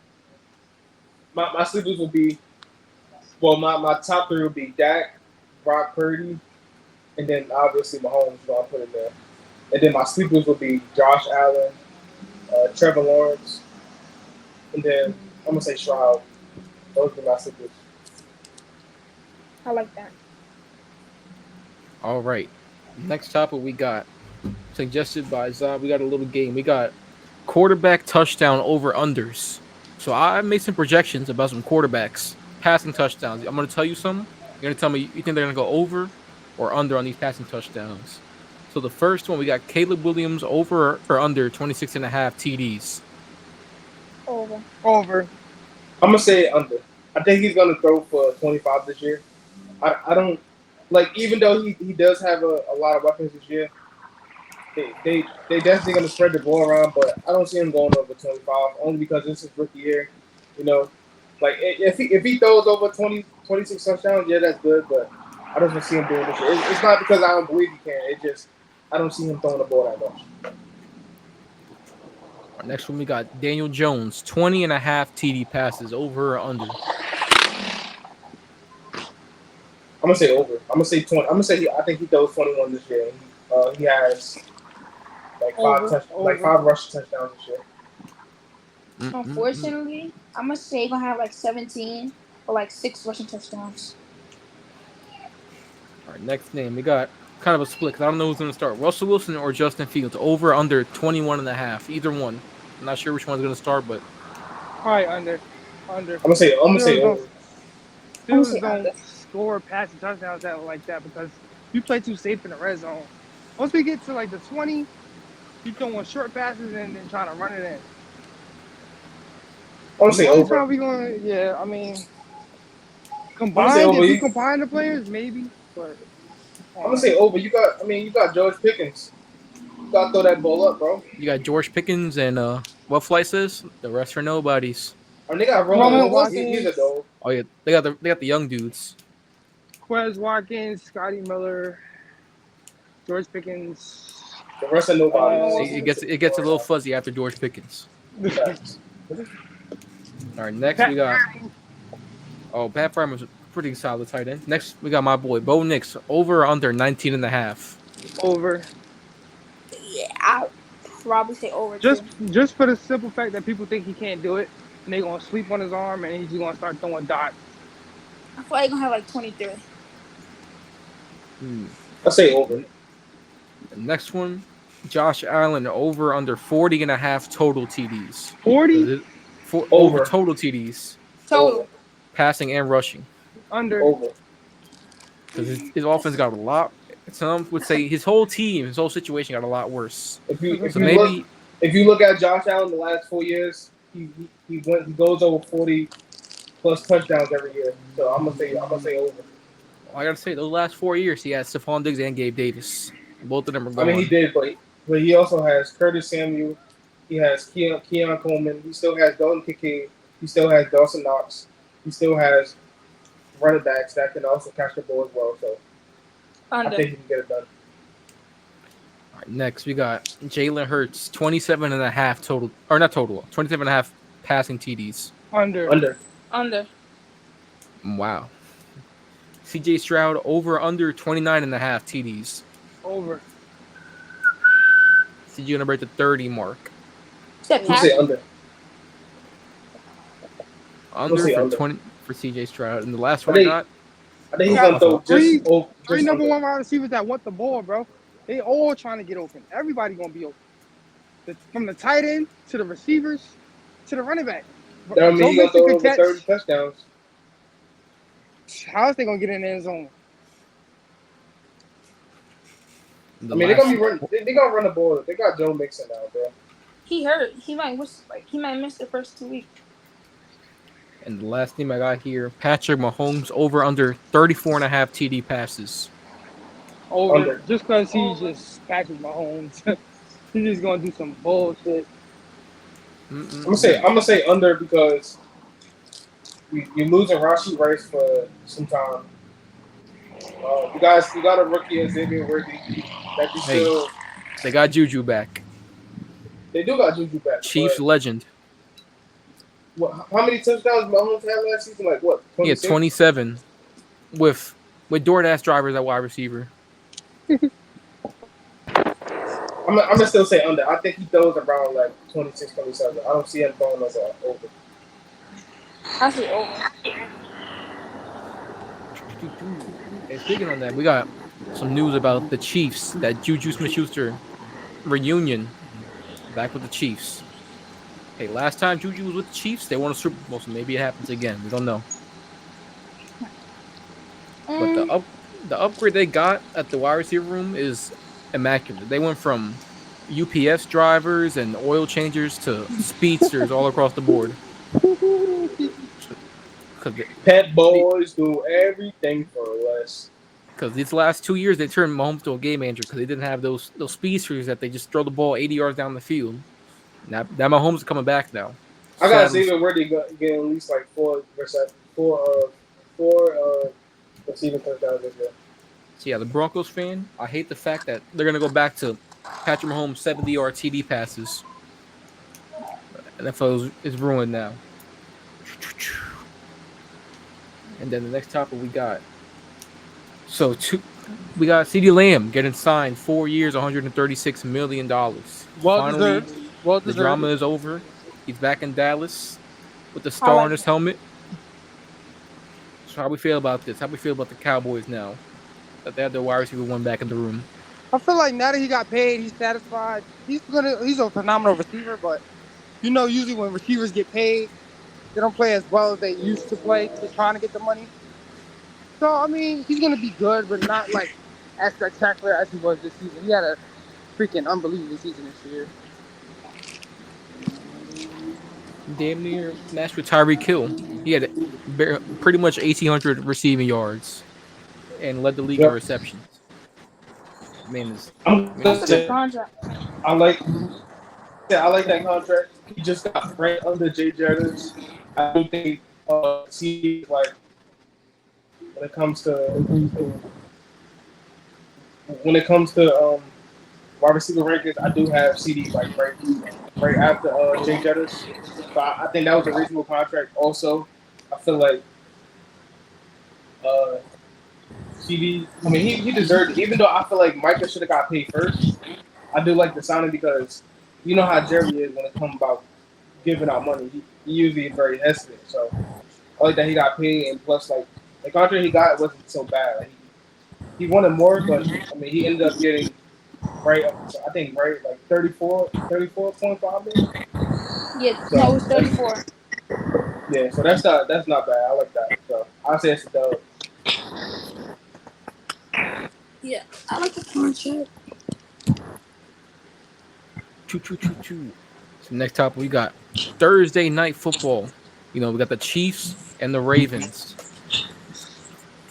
my sleepers will be my top 3 will be Dak, Brock Purdy, and then obviously Mahomes. So I'll put it there. And then my sleepers will be Josh Allen, Trevor Lawrence, and then I'm gonna say Stroud. Those are my sleepers. I like that. All right. Next topic we got suggested by Zab. We got a little game. We got quarterback touchdown over unders. So I made some projections about some quarterbacks passing touchdowns. I'm going to tell you some. You're going to tell me you think they're going to go over or under on these passing touchdowns. So the first one, we got Caleb Williams over or under 26.5 TDs. Over. I'm gonna say under. I think he's gonna throw for 25 this year. I don't like, even though he does have a lot of weapons this year. They definitely gonna spread the ball around, but I don't see him going over 25 only because this is rookie year. You know, like if he throws over 26 touchdowns, yeah, that's good. But I don't see him doing this year. It's not because I don't believe he can. It just I don't see him throwing the ball that much. Our next one, we got Daniel Jones, 20.5 TD passes, over or under. I'm gonna say over. I'm gonna say 20. I'm gonna say I think he throws 21 this year. He has like five rushing touchdowns this year. Unfortunately, I'm gonna say he's gonna have like 17 or like 6 rushing touchdowns. All right, next name, we got kind of a split because I don't know who's going to start. Russell Wilson or Justin Fields, over or under 21.5. Either one. I'm not sure which one's going to start, but Probably under. I'm gonna say over. Fields don't score passing touchdowns like that because you play too safe in the red zone. Once we get to like the 20, you throwing short passes and then trying to run it in. I'm gonna say over. I mean, combined, if you combine the players, maybe. But I'm gonna say over. You got George Pickens. You gotta throw that ball up, bro. you got George Pickens and what flight says? The rest are nobodies. And they got Roman Watkins. He's a dog. Oh yeah, they got the young dudes. Quez Watkins, Scotty Miller, George Pickens. The rest are nobodies. It gets a little fuzzy after George Pickens. All right, next we got. Oh, Pat Fryman's a pretty solid tight end. Next, we got my boy Bo Nix, over or under 19.5. Over. Yeah, I'll probably say over. Just for the simple fact that people think he can't do it, and they're gonna sleep on his arm, and he's just gonna start throwing dots. I feel like he's gonna have like 23. I'll say over. The next one, Josh Allen, over under 40.5 total TDs. 40? Over total TDs. Total. Passing and rushing. Under. Over. Because his offense got a lot. Some would say his whole situation got a lot worse. If you look at Josh Allen the last 4 years, he goes over 40 plus touchdowns every year. So I'm gonna say over. I gotta say, those last 4 years, he had Stephon Diggs and Gabe Davis. Both of them are gone. I mean, he did, but he also has Curtis Samuel. He has Keon Coleman. He still has Dalton Kincaid. He still has Dawson Knox. He still has running backs that can also catch the ball as well. So I think he can get it done. All right, next we got Jalen Hurts, 27.5 total, or not total, 27.5 passing TDs. Under. Under. Wow. CJ Stroud over under 29.5 TDs. Over. CJ gonna break the 30 mark. Said I'm gonna say passing. under. Under say for under. 20 for CJ Stroud. And the last I one I think- got. I think he's got gonna throw three just number under. one wide receivers that want the ball, bro. They all trying to get open. Everybody gonna be open. From the tight end to the receivers to the running back. That means Joe he's gonna Mixon throw could over catch. 30 touchdowns. How is they gonna get in the end zone? The I mean, they're last, gonna be running. They're gonna run the ball. They got Joe Mixon now, bro. He hurt. He might miss the first 2 weeks. and the last team I got here, Patrick Mahomes over under 34.5 TD passes. Over. Under. Just because he's just Patrick Mahomes. He's just gonna do some bullshit. I'm gonna say under because you're losing Rashi Rice for some time. You got a rookie as Xavier Worthy that you Hey. still. They got Juju back. They do got Juju back. Chiefs but legend. how many touchdowns Mahomes had last season? Like what? He had 27 with DoorDash drivers at wide receiver. I'm gonna still say under. I think he throws around like 26, 27. I don't see him throwing us over. I say over. And speaking on that, we got some news about the Chiefs. That Juju Smith-Schuster reunion back with the Chiefs. Hey, last time Juju was with the Chiefs, they won a Super Bowl, so maybe it happens again. We don't know. But the upgrade they got at the wide receiver room is immaculate. They went from UPS drivers and oil changers to speedsters all across the board. Pet boys do everything for less. Because these last 2 years, they turned Mahomes to a game manager because they didn't have those speedsters that they just throw the ball 80 yards down the field. Now Mahomes is coming back now. I got Xavier Worthy getting at least like four receiving touchdowns this year. So yeah, the Broncos fan, I hate the fact that they're gonna go back to Patrick Mahomes 70-yard TD passes. NFL is ruined now. And then the next topic we got. We got CeeDee Lamb getting signed 4 years, $136 million. Finally, Well the drama is over. He's back in Dallas with the star on his helmet. So how we feel about this? How we feel about the Cowboys now that they have their wide receiver one back in the room? I feel like now that he got paid, he's satisfied. He's a phenomenal receiver, but usually when receivers get paid, they don't play as well as they used to play. They're trying to get the money. So I mean, he's gonna be good, but not like as spectacular as he was this season. He had a freaking unbelievable season this year. Damn near matched with Tyreek Hill. He had pretty much 1,800 receiving yards and led the league in receptions. Man, That's a good contract. I like that contract. He just got right under Jay Jettis. I do think see like when it comes to wide receiver rankings, I do have CD like right after Jay Jettis. So I think that was a reasonable contract. Also, I feel like CD. I mean, he deserved it. Even though I feel like Micah should have got paid first. I do like the signing because you know how Jerry is when it comes about giving out money. He usually is very hesitant. So I like that he got paid, and plus like the contract he got wasn't so bad. Like, he wanted more, but I mean he ended up getting right like 34.5 million. Yeah, no, it was 34. Yeah, so that's not bad. I like that. So I'll say it's a dub. Yeah, I like the contract. Choo. So next topic we got Thursday night football. We got the Chiefs and the Ravens.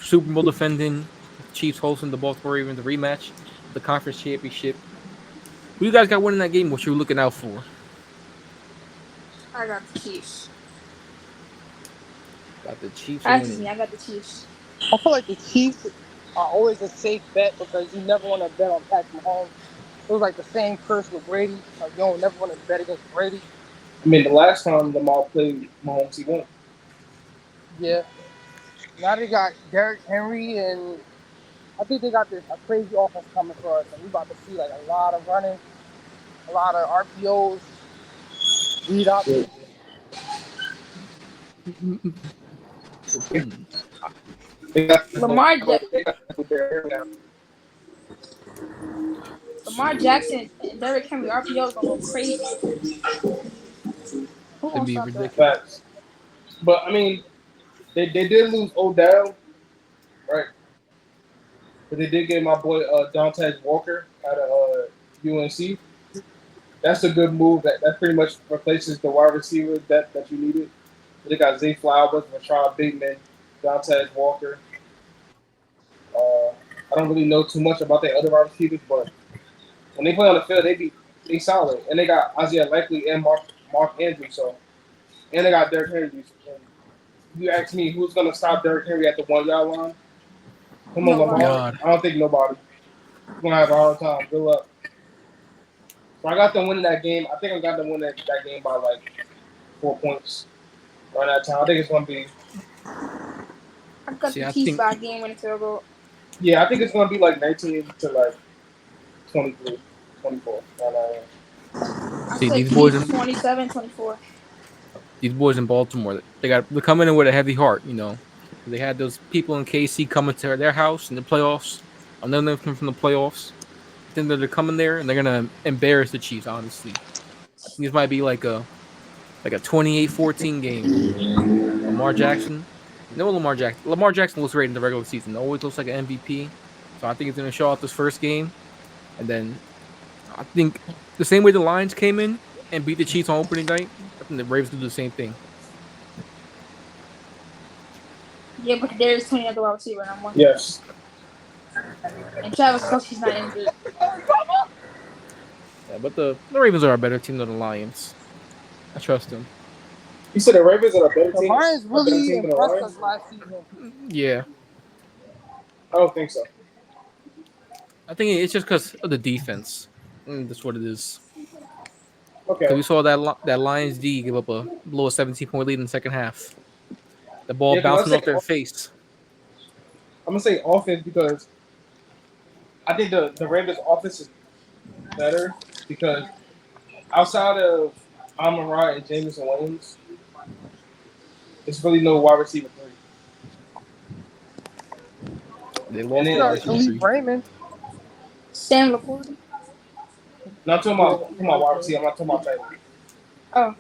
Super Bowl defending Chiefs hosting the Baltimore Ravens, the rematch, the conference championship. Who you guys got winning that game? What you looking out for? I got the Chiefs. Got the Chiefs. I got the Chiefs. I feel like the Chiefs are always a safe bet because you never want to bet on Patrick Mahomes. It was like the same curse with Brady. Like, you don't never want to bet against Brady. I mean, the last time Lamar played Mahomes, he won. Yeah. Now they got Derrick Henry, and I think they got this a crazy offense coming for us, and we about to see like a lot of running, a lot of RPOs, read Yeah. options. They got this Lamar ja- they got with their hair now. Lamar Jackson and Derrick Henry RPO is gonna go crazy. Who It'd gonna be stop that? ridiculous. Facts. But I mean, they did lose Odell, right? But they did get my boy Dante Walker out of UNC. That's a good move. That pretty much replaces the wide receiver that you needed. They got Zay Flowers, Rashad Bateman, Dante Walker. I don't really know too much about their other wide receivers, but when they play on the field, they solid. And they got Isaiah Likely and Mark Andrews. So and they got Derrick Henry. And you ask me who's gonna stop Derrick Henry at the 1 yard line? Come on, Nobody. Lamar. God. I don't think nobody. He's gonna have a hard time. Good luck. So I got them winning that game. I think I got them winning that game by like 4 points around that time. I think it's gonna be. I got See, the I Chiefs think by a game winning field goal. Yeah, I think it's gonna be like 19 to like 23, 24. I see said these boys Chiefs in 27-24. Baltimore. They're coming in with a heavy heart. They had those people in KC coming to their house in the playoffs. I know them from the playoffs. I think that they're coming there and they're gonna embarrass the Chiefs. Honestly, I think this might be like a 28-14 game. Lamar Jackson. No, Lamar Jackson. Lamar Jackson looks great in the regular season. Always looks like an MVP. So I think he's going to show out this first game. And then I think the same way the Lions came in and beat the Chiefs on opening night, I think the Ravens do the same thing. Yeah, but there's 20 other wide receiver and I'm one. Yes. And Travis Kelce's not injured. Yeah, but the Ravens are a better team than the Lions. I trust them. You said the Ravens are a better The team. Lions A better really team than the impressed Lions? us last season. Yeah. I don't think so. I think it's just because of the defense. That's what it is. Okay. Because we saw that Lions D give up a below a 17-point lead in the second half. The ball Yeah, 'cause bouncing off their face. I'm gonna say offense because I think the Ravens offense is better because outside of Amon-Ra and Jameson Williams, there's really no wide receiver three. They And lost then, the Got wide receiver Khalif three. Raymond. Sam Laporta. not talking about wide receiver. I'm not talking about tight end. Oh,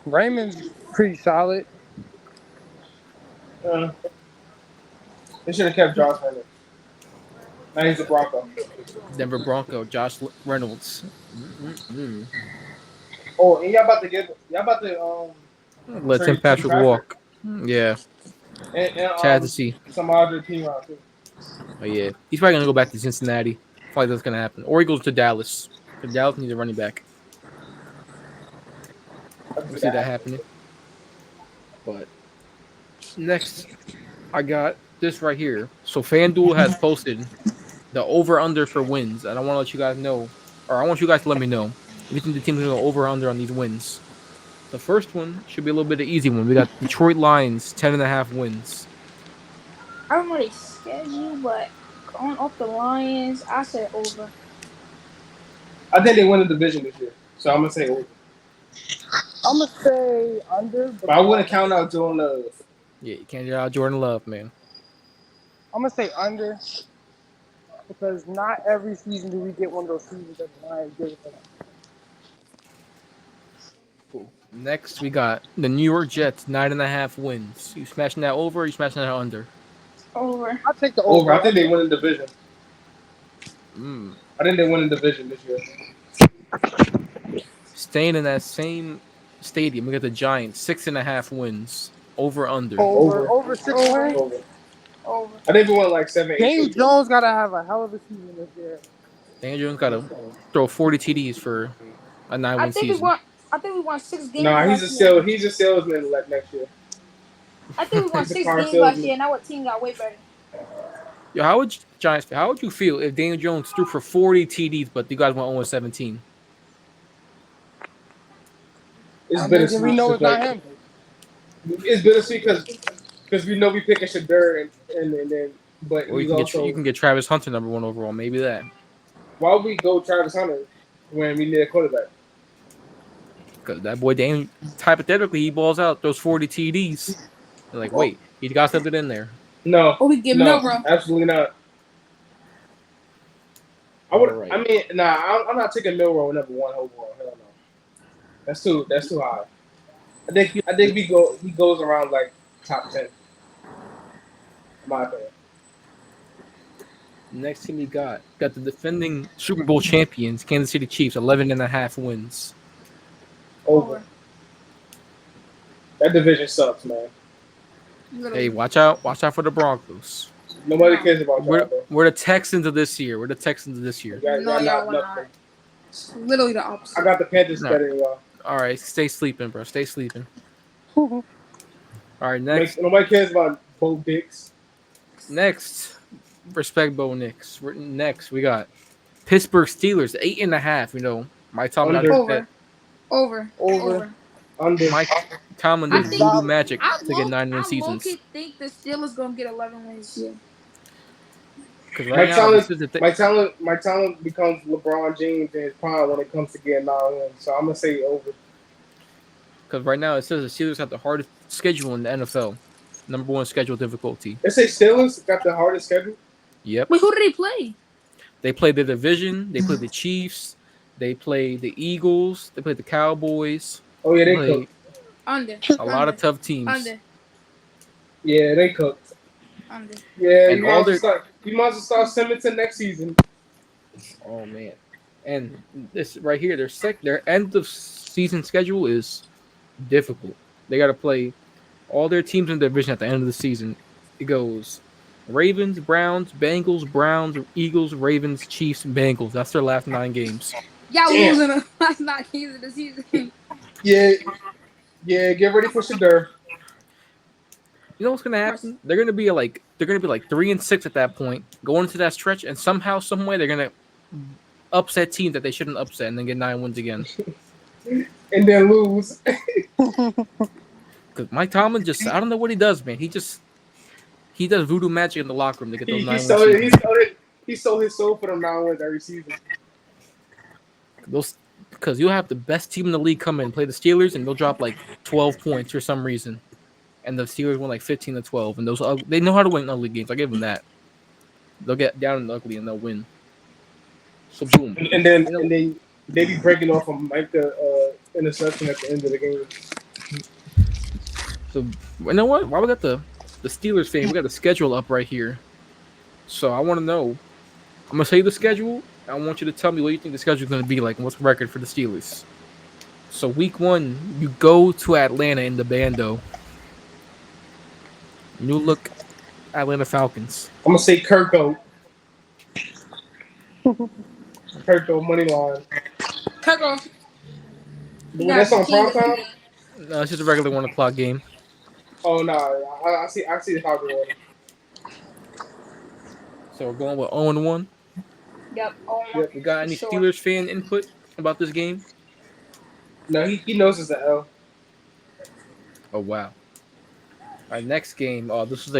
Raymond's pretty solid. They should have kept Josh Reynolds. Now he's a Bronco. Denver Bronco, Josh Reynolds. Oh, and y'all about to Let trade Tim Patrick Patrick. walk. Yeah, and sad to see. some other team around too. Oh yeah, he's probably gonna go back to Cincinnati. I feel like that's gonna happen, or he goes to Dallas. Because Dallas needs a running back. I see that happening. But next, I got this right here. So FanDuel has posted the over/under for wins, and I want to let you guys know, or I want you guys to let me know if you think the team's gonna go over/under on these wins. The first one should be a little bit of an easy one. We got Detroit Lions 10.5 wins. I don't know their schedule, but going off the Lions, I said over. I think they win the division this year, so I'm gonna say over. I'm gonna say under. But I wouldn't count out Jordan Love. Yeah, you can't get out Jordan Love, man. I'm gonna say under because not every season do we get one of those seasons that the Lions give us. Cool. Next, we got the New York Jets 9.5 wins. You smashing that over? Or you smashing that under? Over. I'll take the Over. over. I think they win the division. Mm. I think they win the division this year. Staying in that same stadium, we got the Giants 6.5 wins. Over under. Over 6 wins. Over. I think they won like 7, 8. Daniel Jones gotta have a hell of a season this year. Daniel Jones got to throw 40 TDs for a 9-win I think season. we won 6 games. Nah, last year. he's a salesman like next year. I think we won He's a 6 car games last salesman. year, and our team got way better. Yo, how would you feel if Daniel Jones threw for 40 TDs, but you guys went 0-17? It's then we bittersweet know because it's not him. it's bittersweet because we know we picking Shadur and then but Or he's you also can get Travis Hunter #1 overall. Maybe that. why would we go Travis Hunter when we need a quarterback? Because that boy Dame, hypothetically, he balls out those 40 TDs. They're like, wait, he's got something in there. No, Or we give no, Milrow. absolutely not. I All would. right. I mean, nah. I'm not taking Milrow #1 overall. Hell no. That's too high. I think he goes around like top 10. In my opinion. Next team we got the defending Super Bowl champions, Kansas City Chiefs, 11.5 wins. Over. That division sucks, man. Hey, watch out for the Broncos. Nobody cares about y'all, bro. We're the Texans of this year. No, y'all are not. Literally the opposite. I got the Panthers No. better than y'all. All right, stay sleeping, bro. Stay sleeping. All right, next, Nobody cares about Bo Dix. respect Bo Nix. Next, we got Pittsburgh Steelers, 8.5. You know, Mike Tomlin Under. got that. Over. Under. Mike Tomlin I did think voodoo magic I to get 9-win low seasons. key think the Steelers gonna get 11 wins this year. Because right now, this is the thing. My talent becomes LeBron James in his prime when it comes to getting 9 wins. So I'm gonna say over. Because right now it says the Steelers have the hardest schedule in the NFL. #1 schedule difficulty. They say Steelers got the hardest schedule. Yep. Wait, who did they play? They play the division. They play the Chiefs. They play the Eagles. They play the Cowboys. Oh yeah, they Play cooked. Under. a lot of tough teams. Under. Yeah, they cooked. Under. Yeah, And you might as well start Simmons next season. Oh man. And this right here, their end of season schedule is difficult. They got to play all their teams in the division at the end of the season. It goes Ravens, Browns, Bengals, Browns, Eagles, Ravens, Chiefs, Bengals. That's their last 9 games. Y'all Damn. losing the last 9 games of the season. Yeah, get ready for Shadur. You know what's gonna happen? They're gonna be like 3-6 at that point, going into that stretch, and somehow, some way, they're gonna upset teams that they shouldn't upset, and then get 9 wins again. And then lose. Because Mike Tomlin I don't know what he does, man. He does voodoo magic in the locker room to get those 9 wins. He sold his soul for them 9 wins every season. Because you'll have the best team in the league come in and play the Steelers, and they'll drop like 12 points for some reason. And the Steelers win like 15-12, and they know how to win ugly games. I give them that. They'll get down and ugly, and they'll win. So boom, And then they be breaking off a Micah interception at the end of the game. So you know what? Why we got the Steelers fan? We got the schedule up right here. So I want to know. I'm gonna say the schedule. I want you to tell me what you think the schedule is gonna be like, and what's the record for the Steelers. So week 1, you go to Atlanta in the Bando. New look, Atlanta Falcons. I'm gonna say Kirko. Kirko money line. Kirko. That's on prime time. No, it's just a regular 1:00 game. Oh no, I see the Falcons. So we're going with 0-1. Yep. We got any Steelers fan input about this game? No, he knows it's an L. Oh wow. All right, next game. Oh, this was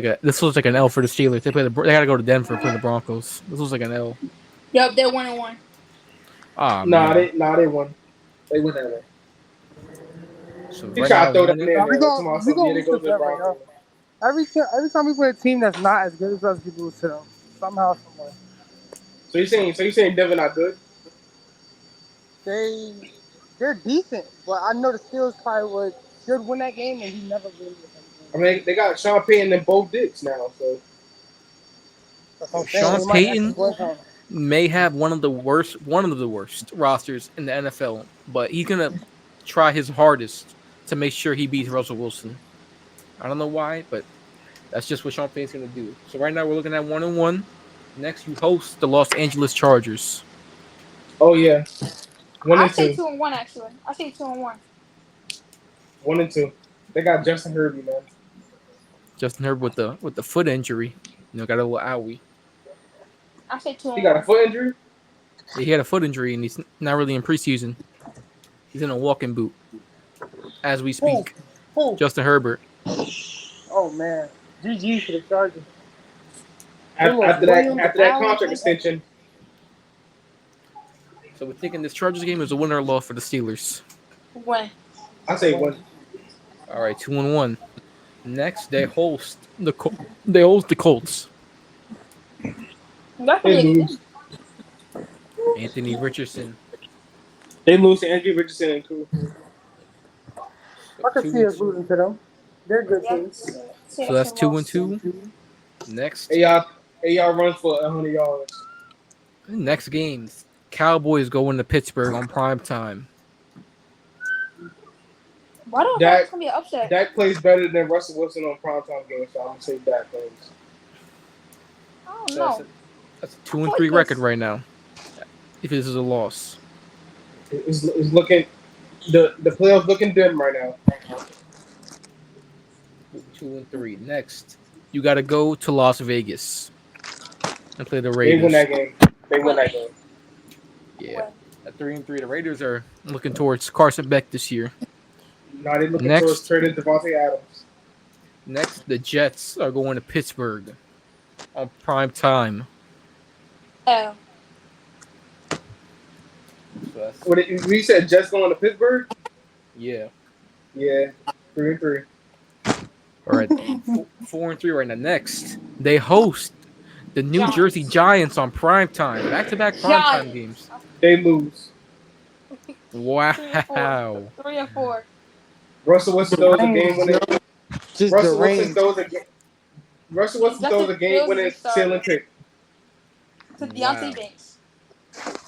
like an L for the Steelers. They gotta go to Denver and play the Broncos. This was like an L. Yep, they're 1-1. Ah, Nah, man. they won. They won that way. So He right tried now, to throw that in there. We gonna They lose go to to the Denver, Broncos. Every time we play a team that's not as good as us, we lose to them somehow, somewhere. So you saying Denver not good? They're decent, but I know the Steelers probably should win that game, and he never really did. I mean, they got Sean Payton and Bo Dix now, so. Sean Payton may have one of the worst rosters in the NFL, but he's gonna try his hardest to make sure he beats Russell Wilson. I don't know why, but that's just what Sean Payton's gonna do. So right now we're looking at 1-1. Next, you host the Los Angeles Chargers. Oh yeah, 1 I and say 2. 2-1 actually. I say 2-1. 1 and 2. They got Justin Herbie, man. Justin Herbert with the foot injury, got a little owie. I say 2-1. He got a foot injury. He had a foot injury, and he's not really in preseason. He's in a walking boot. as we Who? speak. Who? Justin Herbert. Oh man, GG for the Chargers. After Williams, that Allen, contract extension, So we're thinking this Chargers game is a winner or loss for the Steelers. When? I say one. All right, 2-1. Next, they host the Colts. That's They gonna be a good lose. Anthony Richardson. They lose to Andrew Richardson and crew. I can see us 2-2. losing to them. They're good game. teams. So that's 2-2. Next, Y'all run for 100 yards. next games, Cowboys going to Pittsburgh on prime time. Why don't Dak- that's gonna be an upset? Dak plays better than Russell Wilson on primetime games, so I'm gonna say Dak plays. I don't So know. that's a 2-3 record right now. If this is a loss, It's looking the playoffs looking dim right now. 2-3. Next, you got to go to Las Vegas and play the They Raiders. win that game. They win that game. Yeah, at 3-3, the Raiders are looking towards Carson Beck this year. Now they looking Next. towards trading Devontae Adams. Next, the Jets are going to Pittsburgh on prime time. L. So that's, What we said? Jets going to Pittsburgh? yeah. Yeah, 3-3. All right, 4-3 right now. Next, they host the New Giants. Jersey Giants on prime time. Back-to-back prime time Giants. games. They lose. Wow. 3 and 4. Russell Wilson throws a game winning. Just Russell the Wilson range. throws a game winning ceiling pick. To Deontay Wow. Banks.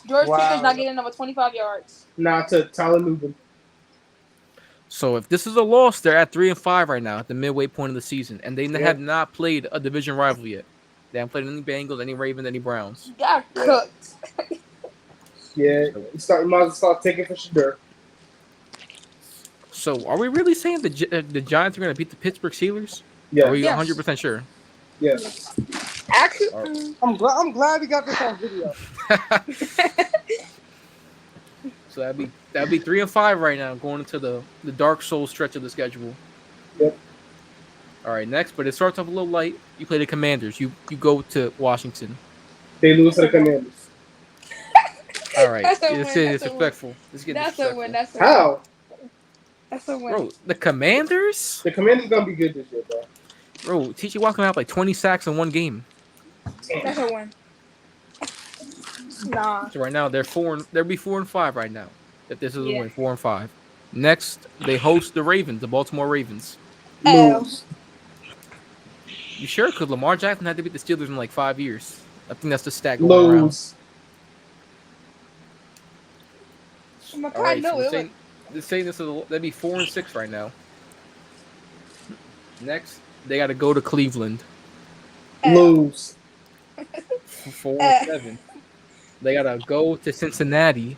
George Wow. Pickens not getting another 25 yards. Now to Tyler Newton. So if this is a loss, they're at 3-5 right now at the midway point of the season, and they Yeah. have not played a division rival yet. They haven't played any Bengals, any Ravens, any Browns. You got cooked. Yeah, you might as well start taking for Shadur. So are we really saying the Giants are going to beat the Pittsburgh Steelers? Yeah, Are we Yes. 100% sure? yes. Actually, All I'm glad we got this on video. So that'd be 3-5 right now, going into the Dark Souls stretch of the schedule. Yep. All right, next, but it starts off a little light. You play the Commanders. You go to Washington. They lose to the Commanders. All right, That's a win, it's that's a disrespectful. It's getting that's a disrespectful. win. That's a win. How? That's a win. Bro, the Commanders? The Commanders gonna be good this year, bro. Bro, T.J. Watt can have like 20 sacks in one game. That's a win. Nah. So right now they'll be 4-5 right now. If this is a Yeah. win, 4-5. Next, they host the Ravens, the Baltimore Ravens. L. Lose. You sure? Because Lamar Jackson had to beat the Steelers in like 5 years. I think that's the stat going around. Lose. I'm All right, so it. that'd be 4-6 right now. Next, they got to go to Cleveland. Lose. 4-7. They got to go to Cincinnati.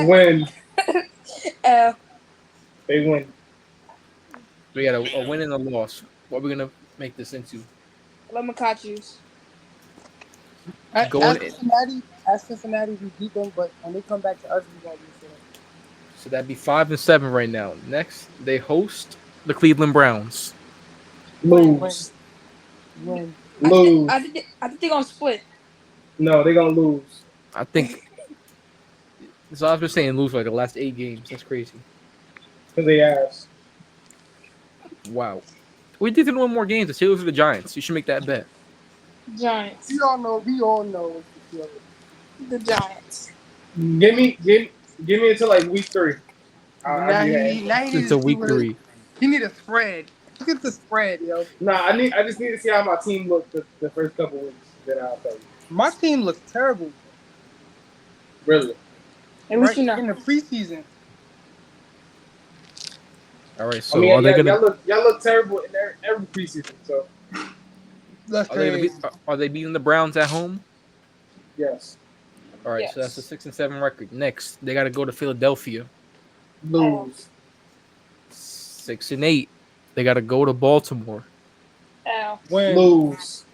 Win. L. They win. We got a win and a loss. What are we gonna make this into? Let me catch you. At Going- Cincinnati, we beat them, but when they come back to us, we're gonna lose to them. So that'd be 5-7 right now. Next, they host the Cleveland Browns. Lose. Win. Lose. I think they're gonna split. No, they gonna lose. I think. So I've been saying lose like the last 8 games. That's crazy. Because they ass. Wow. We did one more games. The Steelers or the Giants. You should make that bet. Giants. We all know it's the Steelers. The Giants. Give me until like week 3. Now I'll do he that. needs It's a to week do it. 3. He need a spread. Look at the spread, yo. Nah, I just need to see how my team looked the first couple weeks. Then I'll tell you. My team looks terrible. Really. At least you know. In the preseason. All right. So I mean, are they gonna? y'all look terrible in every preseason. So That's Are they, crazy. are they beating the Browns at home? yes, All right. So that's a 6-7 record. Next, they got to go to Philadelphia. lose. 6-8. They got to go to Baltimore. L. Win. Lose.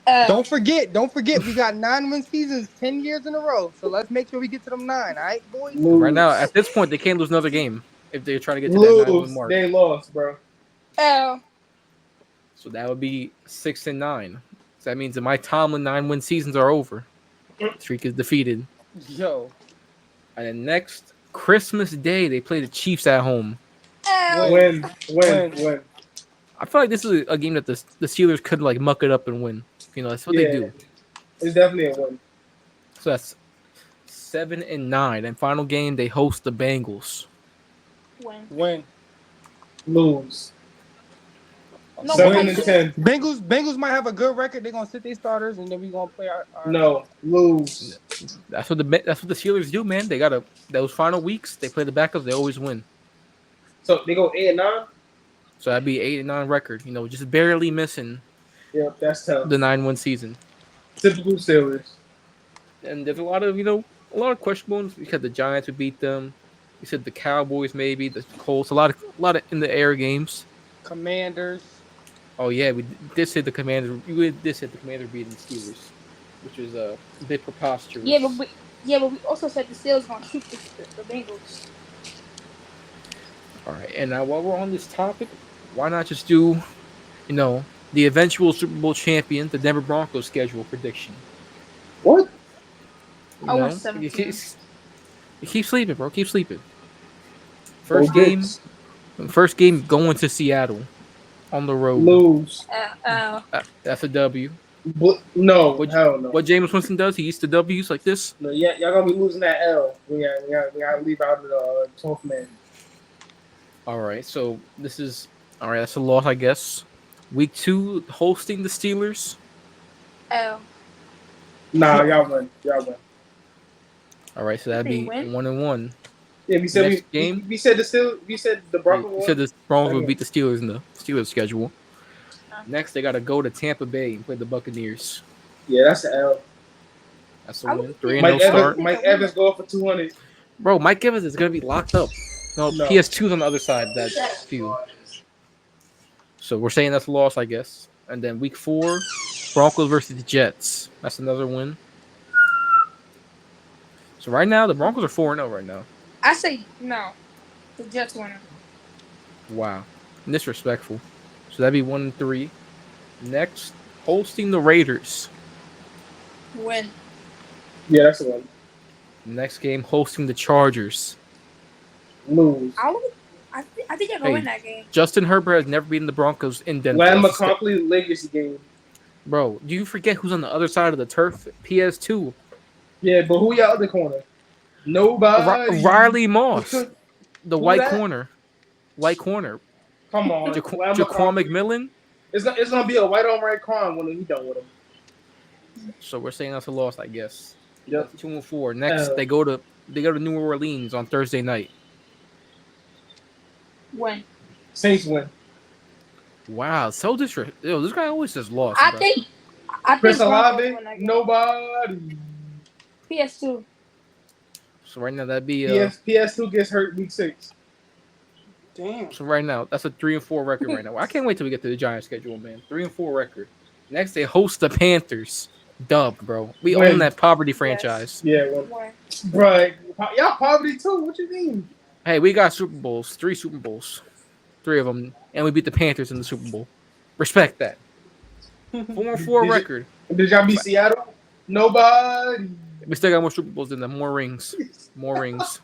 L. Don't forget, we got 9-win seasons 10 years in a row. So let's make sure we get to them 9, all right, boys? Lose. Right now, at this point, they can't lose another game. if they're trying to get to that 9-win Lose. mark. They lost, bro. L. So that would be 6-9. So that means that my Tomlin 9-win seasons are over. Streak is defeated. Yo, And then next Christmas Day, they play the Chiefs at home. L. Win. Win. I feel like this is a game that the Steelers could like muck it up and win. You know, that's what they Yeah. do. It's definitely a win. So that's 7-9. And final game, they host the Bengals. win. Lose. No, 7-10. Bengals might have a good record. They're gonna sit their starters, and then we gonna play our No. Lose. That's what the Steelers do, man. They gotta those final weeks. They play the backups. They always win. So they go 8-9. So that'd be 8-9 record. You know, just barely missing Yep, that's tough. the 9-win season. Typical Steelers. And there's a lot of questionables. You said the Giants would beat them. You said the Cowboys maybe, the Colts. A lot of in the air games. Commanders. Oh yeah, we did say the Commanders. We did say the Commanders beating the Steelers, which is a bit preposterous. Yeah, but we also said the Steelers gonna shoot the Bengals. All right, and now while we're on this topic, why not just do, the eventual Super Bowl champion, the Denver Broncos schedule prediction? What? I want You 17. keep sleeping, bro. Keep sleeping. Go First game going to Seattle on the road. Lose. That's a W. No. What- Hell no. What Jameis Winston does, he used to W's like this. No, yeah, y'all gonna be losing that L. We gotta leave out the 12th man. All right, so that's a loss, I guess. Week 2, hosting the Steelers. L. Nah, y'all win. All right, so that'd They be win? 1-1. Yeah, we said Next game? we said the Broncos You won. said the Broncos would beat the Steelers in the Steelers schedule. Next, they got to go to Tampa Bay and play the Buccaneers. Yeah, that's the L. That's a win. Mike 3-0 start. Mike Evans go for 200. Bro, Mike Evans is going to be locked up. No, No. PS2's on the other side of that field. So we're saying that's a loss, I guess. And then week 4, Broncos versus the Jets. That's another win. So right now, the Broncos are 4-0 right now. I say no. The Jets winning. Wow. Disrespectful. So that'd be 1-3. Next, hosting the Raiders. Win. Yeah, that's the one. Next game, hosting the Chargers. Lose. I think they're gonna win that game. Justin Herbert has never beaten the Broncos in Denver. Lamb McConkley legacy game. Bro, do you forget who's on the other side of the turf? PS2. Yeah, but who y'all other corner? Nobody. Riley Moss. The Who white that? corner. White corner. Come on. Lamb Jaquan McConkley. McMillan. It's gonna be a white on right crime when he done with him. So we're saying that's a loss, I guess. Yep. 2-4. Next, they go to New Orleans on Thursday night. Win. Saints win. Wow, so disrespectful. Yo, this guy always says loss. I bro. think Chris Broncos Olave. win that game. Nobody. PS2. So right now that'd be PS2 gets hurt week 6. Damn. So right now, that's a 3-4 record right now. I can't wait till we get to the Giants schedule, man. 3-4 record. Next, they host the Panthers. Dub, bro. We Win. own that poverty franchise. Yeah, well, Win. bro, y'all poverty too. What you mean? Hey, we got Super Bowls. 3 Super Bowls. 3 of them. And we beat the Panthers in the Super Bowl. Respect that. 4-4 record. Did y'all beat Seattle? Nobody. We still got more Super Bowls than them. More rings. More rings.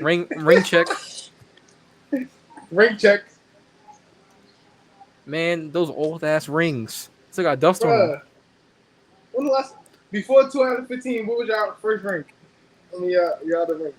Ring check. Ring check. Man, those old-ass rings. Still got dust on them. Bruh. When the last before 2015, what was y'all first rank? I mean, your other rank.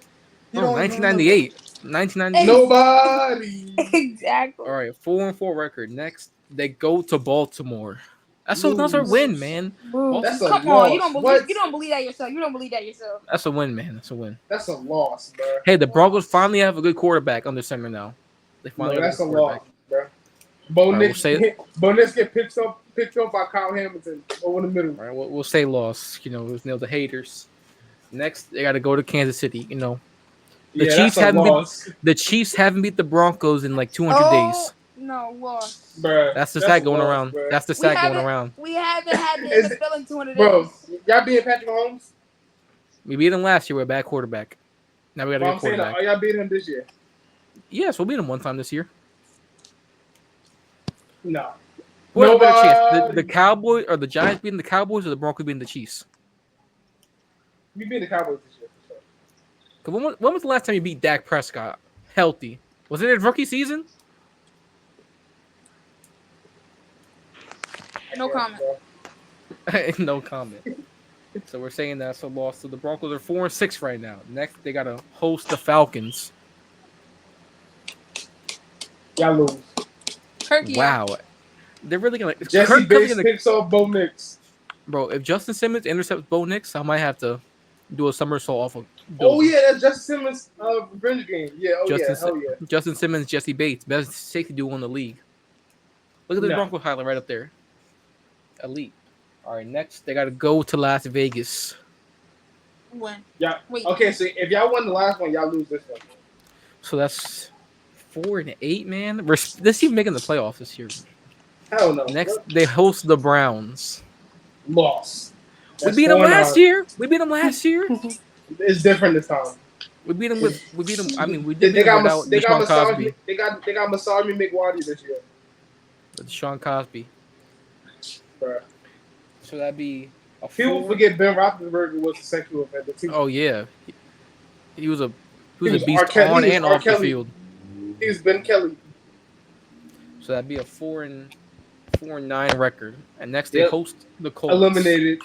You Oh, don't 1998. 1998. Nobody. Exactly. All right, 4-4 record. Next, they go to Baltimore. That's another win, man. Boo. That's a Come loss. on, you don't What? believe that yourself. You don't believe that yourself. That's a win, man. That's a win. That's a loss, bro. Hey, the Broncos finally have a good quarterback under center now. They finally No, have that's a a good loss, quarterback. bro. Bo All right, Nix we'll say Bo Nix get picked up by Kyle Hamilton over the middle. All right, we'll say loss. It was the haters. Next, they got to go to Kansas City. The Yeah, Chiefs that's a haven't beat loss, the Chiefs haven't beat the Broncos in like 200 days. No, loss. bro. That's the stat a going loss, around. bruh. That's the We stat going haven't- around. We haven't had the Is- NFL in 200 Bro, days. y'all beating Patrick Mahomes? We beat them last year with a bad quarterback. Now we got a Well, good I'm saying, quarterback. are y'all beating him this year? Yes, we'll beat them one time this year. No. Who has a better chance? The Nobody. Cowboys or the Giants beating the Cowboys or the Broncos beating the Chiefs? We beat the Cowboys this year for sure. 'Cause when was the last time you beat Dak Prescott healthy? Was it his rookie season? No comment. Bro. No comment. So we're saying that's a loss. So the Broncos are 4-6 right now. Next, they gotta host the Falcons. Y'all lose. Turkey. Wow, they're really gonna. Jesse Kirk Cousins Bates gonna- picks off Bo Nix. bro, if Justin Simmons intercepts Bo Nix, I might have to do a somersault off of. Oh building. yeah, that's Justin Simmons' revenge game. Yeah, hell yeah. Justin Simmons, Jesse Bates, best safety duo in the league. Look at the No. Broncos highlight right up there. Elite. All right, next they got to go to Las Vegas. When? Yeah. Wait. Okay, so if y'all won the last one, y'all lose this one. So that's 4-8, man. This team making the playoffs this year. Hell no. Next, they host the Browns. Loss. We beat them last year. We beat them last year. It's different this time. We beat them. I mean, we They, did they beat them got without they got Deshaun massage Cosby. me. They got massage me McWadi this year, With Deshaun Cosby. bro. So that'd be a People 4. forget Ben Roethlisberger was a sexual offender too. Oh yeah, he was a He was beast R. Kelly- on he was and R. off the Kelly. field. He was Ben Kelly. So that'd be a 4-9 record. And next they Yep. host the Colts. Eliminated.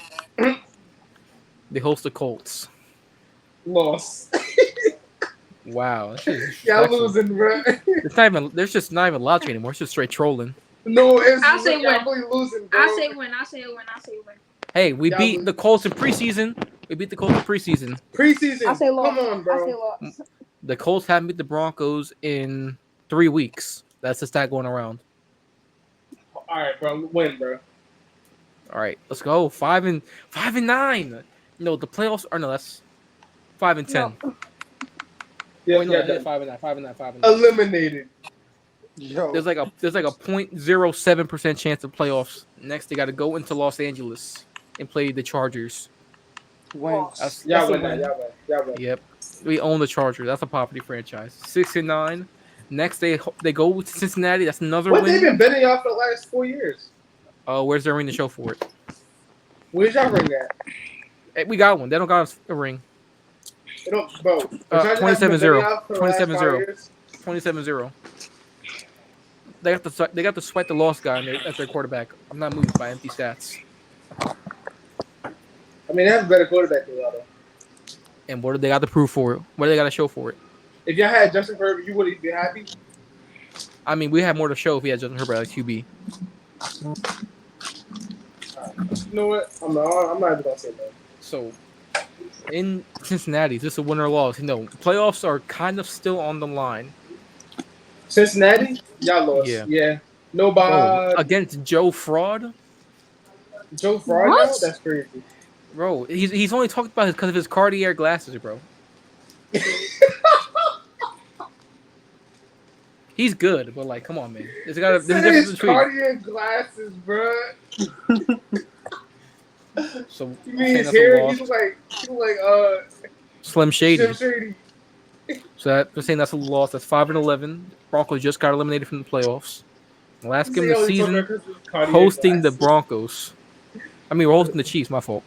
They host the Colts. Loss. Wow, that shit is Y'all disrespectful. losing, bro. It's not even. There's just not even logic anymore. It's just straight trolling. No, it's I say y'all win. really losing, bro. I say win. I say win. I say win. Hey, we Y'all beat lose. the Colts in preseason. We beat the Colts in preseason. Preseason. I say loss. Come on, bro. I say loss. The Colts haven't beat the Broncos in 3 weeks. That's the stat going around. All right, bro. Win, bro. All right, let's go. 5-9. No, the playoffs are no. That's 5-10. No. Yeah, Wait, no, yeah, that's 5-9. Eliminated. Yo, There's like a 0.07% chance of playoffs. Next, they got to go into Los Angeles and play the Chargers. win. That's Y'all a win win. that. Y'all win. Yep, we own the Chargers. That's a property franchise. 6-9. Next, they go to Cincinnati. That's another What they win. been betting y'all for the last 4 years? Where's the ring to show for it? Where's y'all ring at? Hey, we got one. They don't got us a ring. They don't, bro. The Chargers have been 27-0. betting y'all for the last 5 27-0. years. 27-0. They got to swipe the lost guy as their quarterback. I'm not moved by empty stats. I mean, they have a better quarterback than y'all, though. And what do they got to prove for it? What do they got to show for it? If y'all had Justin Herbert, you would be happy. I mean, we have more to show if we had Justin Herbert at QB. You know what? I'm not even gonna say that. So, in Cincinnati, is this a win or loss? No, playoffs are kind of still on the line. Cincinnati, y'all lost. Yeah. Yeah. Nobody. Against Joe Fraud, Joe Friday? What? That's crazy. bro. He's only talked about it because of his Cartier glasses, bro. He's good, but like, come on, man. There's a difference between. Cartier glasses, bro. So You saying mean his that's a hair? loss. He look like Slim Shady. Slim Shady. So we're saying that's a loss. That's 5-11. Broncos just got eliminated from the playoffs. Last game of the season, hosting the Broncos. I mean, we're hosting the Chiefs. My fault.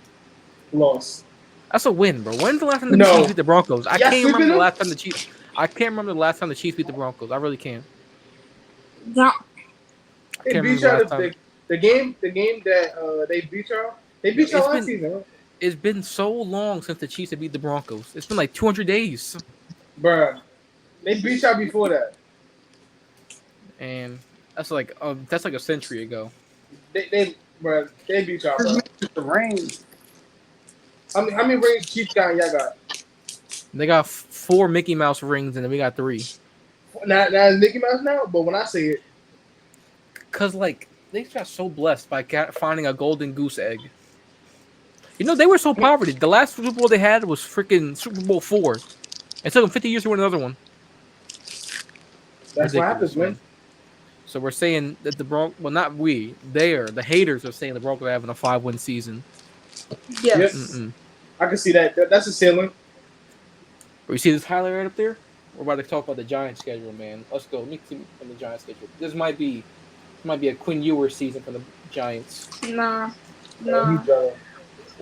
Loss. That's a win, bro. When's the last time the No. Chiefs beat the Broncos? I Y'all can't remember sleeping the them? last time the Chiefs. I can't remember the last time the Chiefs beat the Broncos. I really can't. Yeah. I They can't beat remember the y'all last time. the game that they beat y'all. They beat y'all It's last been- season, huh? It's been so long since the Chiefs have beat the Broncos. It's been like 200 days, Bruh. They beat y'all before that. and that's like a century ago. They beat y'all, bro. The rain. How many rings Chiefs got and y'all got? They got 4 Mickey Mouse rings, and then we got 3. Now it's Mickey Mouse now, but when I say it, Cause like they got so blessed by finding a golden goose egg. You know, they were so poverty. The last Super Bowl they had was freaking Super Bowl 4. It took them 50 years to win another one. that's what happens, man. So we're saying that the Broncos, well, not we, the haters are saying the Broncos are having a 5-win season. Yes. Mm-mm. I can see that. That's a ceiling. You see this highlight right up there? We're about to talk about the Giants schedule, man. Let's go. Let me see from the Giants schedule. This might be a Quinn Ewers season for the Giants. Nah. He done.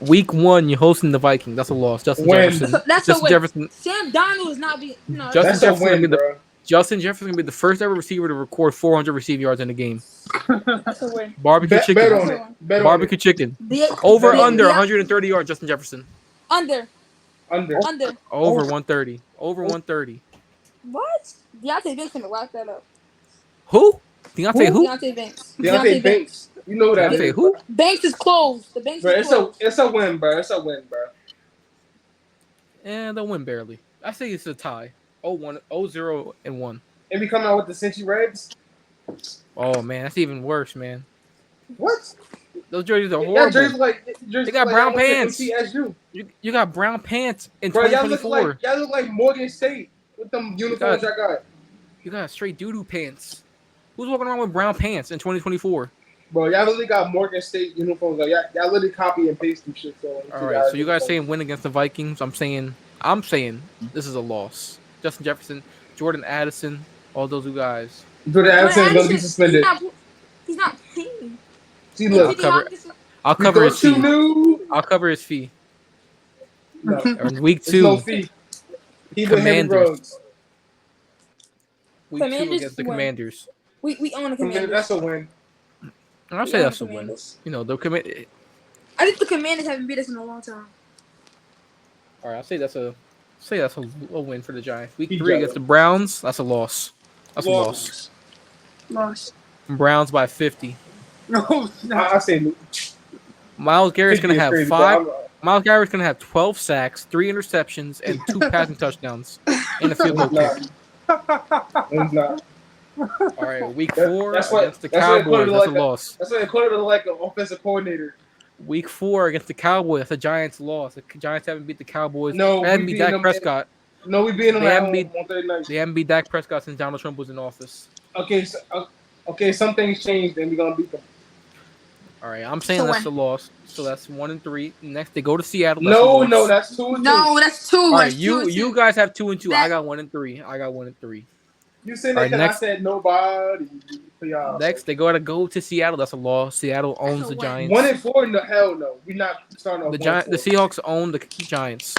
Week 1, you're hosting the Vikings. That's a loss. Justin Win. Jefferson. That's a Justin win. Jefferson. Sam Donald is not being. No, Justin That's a Jefferson win, gonna be bro. Justin Jefferson gonna be the first ever receiver to record 400 receiving yards in a game. that's a win. Barbecue Bet chicken. on it. Bet on Barbecue it. chicken. The, Over the- under the- 130 yards. Justin Jefferson. Under. Under. Over 130. Over 130. What? Deontay Banks gonna lock that up. Who? Deontay who? Deontay Banks. Deontay Banks. You know that. Deontay is, who? bro. Banks is closed. The Banks Bro, is closed. it's a win, bro. It's a win, bro. They'll win barely. I say it's a tie. 0-1, 0-0-1. And we come out with the Cincy Reds. Oh man, that's even worse, man. What? Those jerseys are That horrible. jersey They got like brown I went to pants. MTSU. You got brown pants in Bro, y'all look 2024. like Morgan State with them uniforms y'all got. You got straight doo-doo pants. Who's walking around with brown pants in 2024? Bro, y'all literally got Morgan State uniforms. Like, y'all literally copy and paste them shit. So All right, so you guys saying win against the Vikings? I'm saying this is a loss. Justin Jefferson, Jordan Addison, all those guys. Jordan Addison is gonna be suspended. He's not paying. See, look, I'll cover his fee. New. I'll cover his fee. No, In week it's no 2, fee. He with Henry Commanders. Rhodes. week 2 Commanders against the win. Commanders. We own the Commanders. That's a win. I'll We say own that's the a win. Commanders. You know, the command. I think the Commanders haven't beat us in a long time. All right, I'll say that's a win for the Giants. Week He 3 got against it. the Browns. That's a loss. That's a loss. Loss. Browns by 50. No, I say Miles Garrett's gonna 50 is have crazy, 5. but Miles Garrett's gonna have 12 sacks, 3 interceptions, and 2 passing touchdowns, and a field goal No, kick. it's not. All right, week That- 4 that's what- against the that's what it Cowboys. put it That's a like a- loss. That's why they put it like an offensive coordinator. Week 4 against the Cowboys. The Giants lost. The Giants haven't beat the Cowboys. No, They haven't we beat beat Dak them. Prescott. No, we beat them They at haven't home beat- on Thursday night. They haven't beat Dak Prescott since Donald Trump was in office. Okay, okay, some things changed, and we're gonna beat them. All right, I'm saying So that's what? a loss. So that's 1-3. Next, they go to Seattle. That's a No, loss. no, that's 2-2. No, that's two. All right, That's you 2-2. guys have 2 and 2. That- I got 1 and 3. I got 1 and 3. You said All that right, because next- I said nobody for y'all. Next, they gotta go to Seattle. That's a loss. Seattle owns a the win. Giants. 1-4? No, hell no. We're not starting off. The 1-4. Seahawks own the Giants.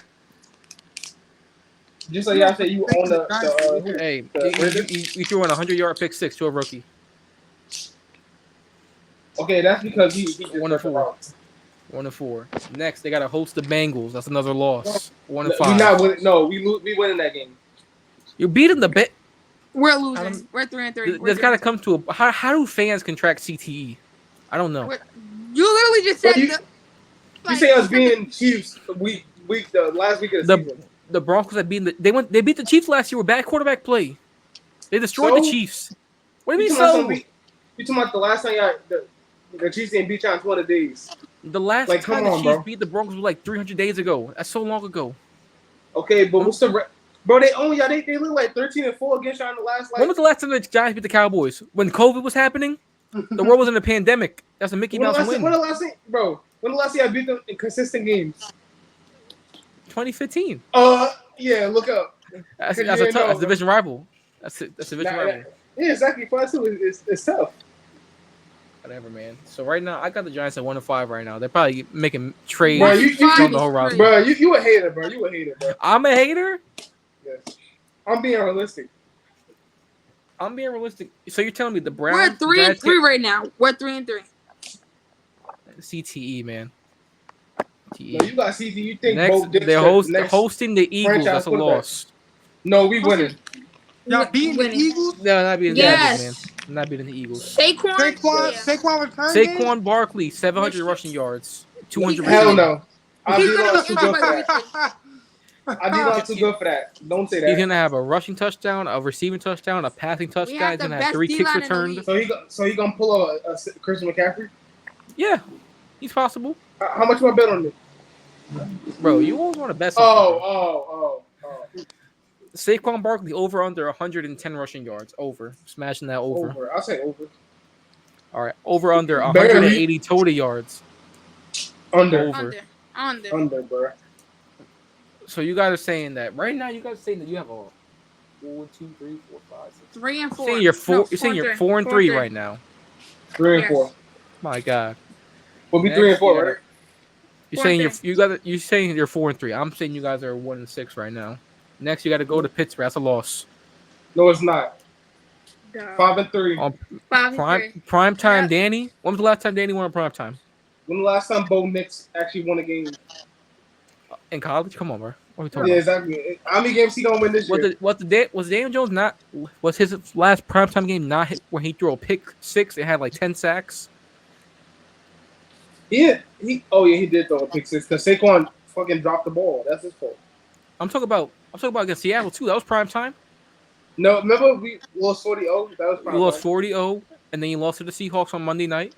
Just like y'all said, you own the Hey, the you threw in a 100-yard pick 6 to a rookie. Okay, that's because he just 1-4. 1-4. Next, they gotta host the Bengals. That's another loss. 1-5. We not winning. No, we winning that game. You beating the bet. We're losing. We're 3-3. There's gotta come to a. How do fans contract CTE? I don't know. You literally just said You say us being Chiefs the last week of the season. The Broncos have beaten they beat the Chiefs last year with bad quarterback play. They destroyed the So? Chiefs. What do you mean talking so? about you talking about the last time the Chiefs didn't beat y'all in 20 days? The last Like, time come the on, Chiefs bro. beat the Broncos was like 300 days ago. That's so long ago. Okay, but what's the bro? They own y'all. They look like 13-4 against y'all in the last. When was the last time the Giants beat the Cowboys? When COVID was happening? The world was in a pandemic. That's a Mickey Mouse win. When the last thing, bro? When the last time I beat them in consistent games? 2015. Yeah, look up. That's Yeah, a tough. no, That's a division rival. That's a division rival. Yeah, exactly. For us too, it's tough. Whatever, man. So right now, I got the Giants at 1-5 right now. They're probably making trades Bro, you on the whole roster. Bro, you a hater, bro. You a hater, bro. I'm a hater. Yes. I'm being realistic. I'm being realistic. So you're telling me the We're Browns? 3-3 right now. We're 3-3. CTE, man. TE. No, you got CT. You think Next, Bo Dick they're next hosting the Eagles. franchise That's a quarterback. loss. No, we winning. Y'all beating the Winning. Eagles? No, not beating Yes. the Eagles, man. Not beating the Eagles. Saquon. Saquon return game? Saquon Barkley, 700 rushing yards, 200 Hell receiving. no. I'll He's be gonna on be too good for injured that. I'll be on too good for that. Don't say He's that. gonna have a rushing touchdown, a receiving touchdown, a passing touchdown. have He's the gonna have best 3 kicks D-line in the returned. league. So he gonna pull a Christian McCaffrey? Yeah, he's possible, How much you bet on it? bro. You always want to bet something. Oh. Saquon Barkley over under 110 rushing yards. Over, smashing that over. Over. I'll say over. All right, over under Barely. 180 total yards. Under. Over. Under. Under, bro. So you guys are saying that right now. You guys are saying that you have 1, 2, 3, 4, 5, 6. 3 and 4. Saying you're four. No, You're saying you're 3. 4 and 3 right now. 3 and Yes. 4. My God. We'll be Next, 3 and 4, you right? You're 4 and saying 3. you're saying you're 4 and 3. I'm saying you guys are 1 and 6 right now. Next, you got to go to Pittsburgh. That's a loss. No, it's not. Duh. 5 and 3. On 5 and 3. prime time, Yep. Danny. When was the last time Danny won a prime time? When the last time Bo Nix actually won a game? In college? Come on, bro. What are we talking Yeah, about? exactly. How many games he gonna win this year? Was Daniel Jones not? Was his last primetime game not hit where he threw a pick 6 and had like 10 sacks? Yeah, he did throw a pick 6 because Saquon fucking dropped the ball. That's his fault. I'm talking about against Seattle too. That was prime time. No, remember we lost 40-0? That was You prime lost time. 40-0, and then you lost to the Seahawks on Monday night.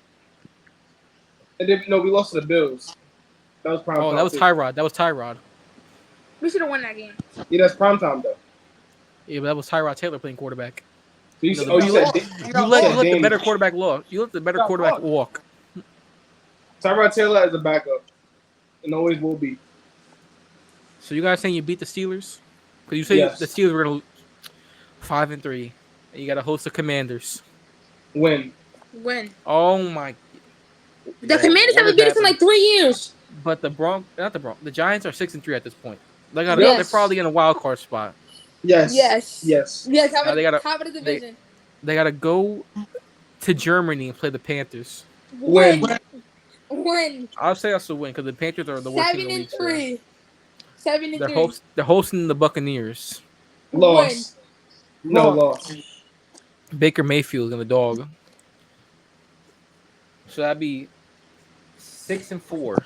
And then we lost to the Bills. That was prime time. Oh, that was too. Tyrod. That was Tyrod. We should have won that game. Yeah, that's prime time though. Yeah, but that was Tyrod Taylor playing quarterback. So You said let the Danny. better quarterback walk. You let the better quarterback walk. Tyrod Taylor as a backup, and always will be. So you guys saying you beat the Steelers? Because you say Yes. the Steelers were gonna 5 and 3, and you got to host the Commanders. Win. Oh my! The Commanders haven't beat us in like 3 years. But the the Giants are 6 and 3 at this point. Yes. They're probably in a wild card spot. Yes. Yes. Yes. Yes. Now they gotta- Top of the division. They got to go to Germany and play the Panthers. Win. I'll say that's a win because the Panthers are the worst team 7 in the and league. So 3. 7 and 3. they're hosting the Buccaneers. Loss. No loss. Baker Mayfield and the dog. So that'd be 6 and 4.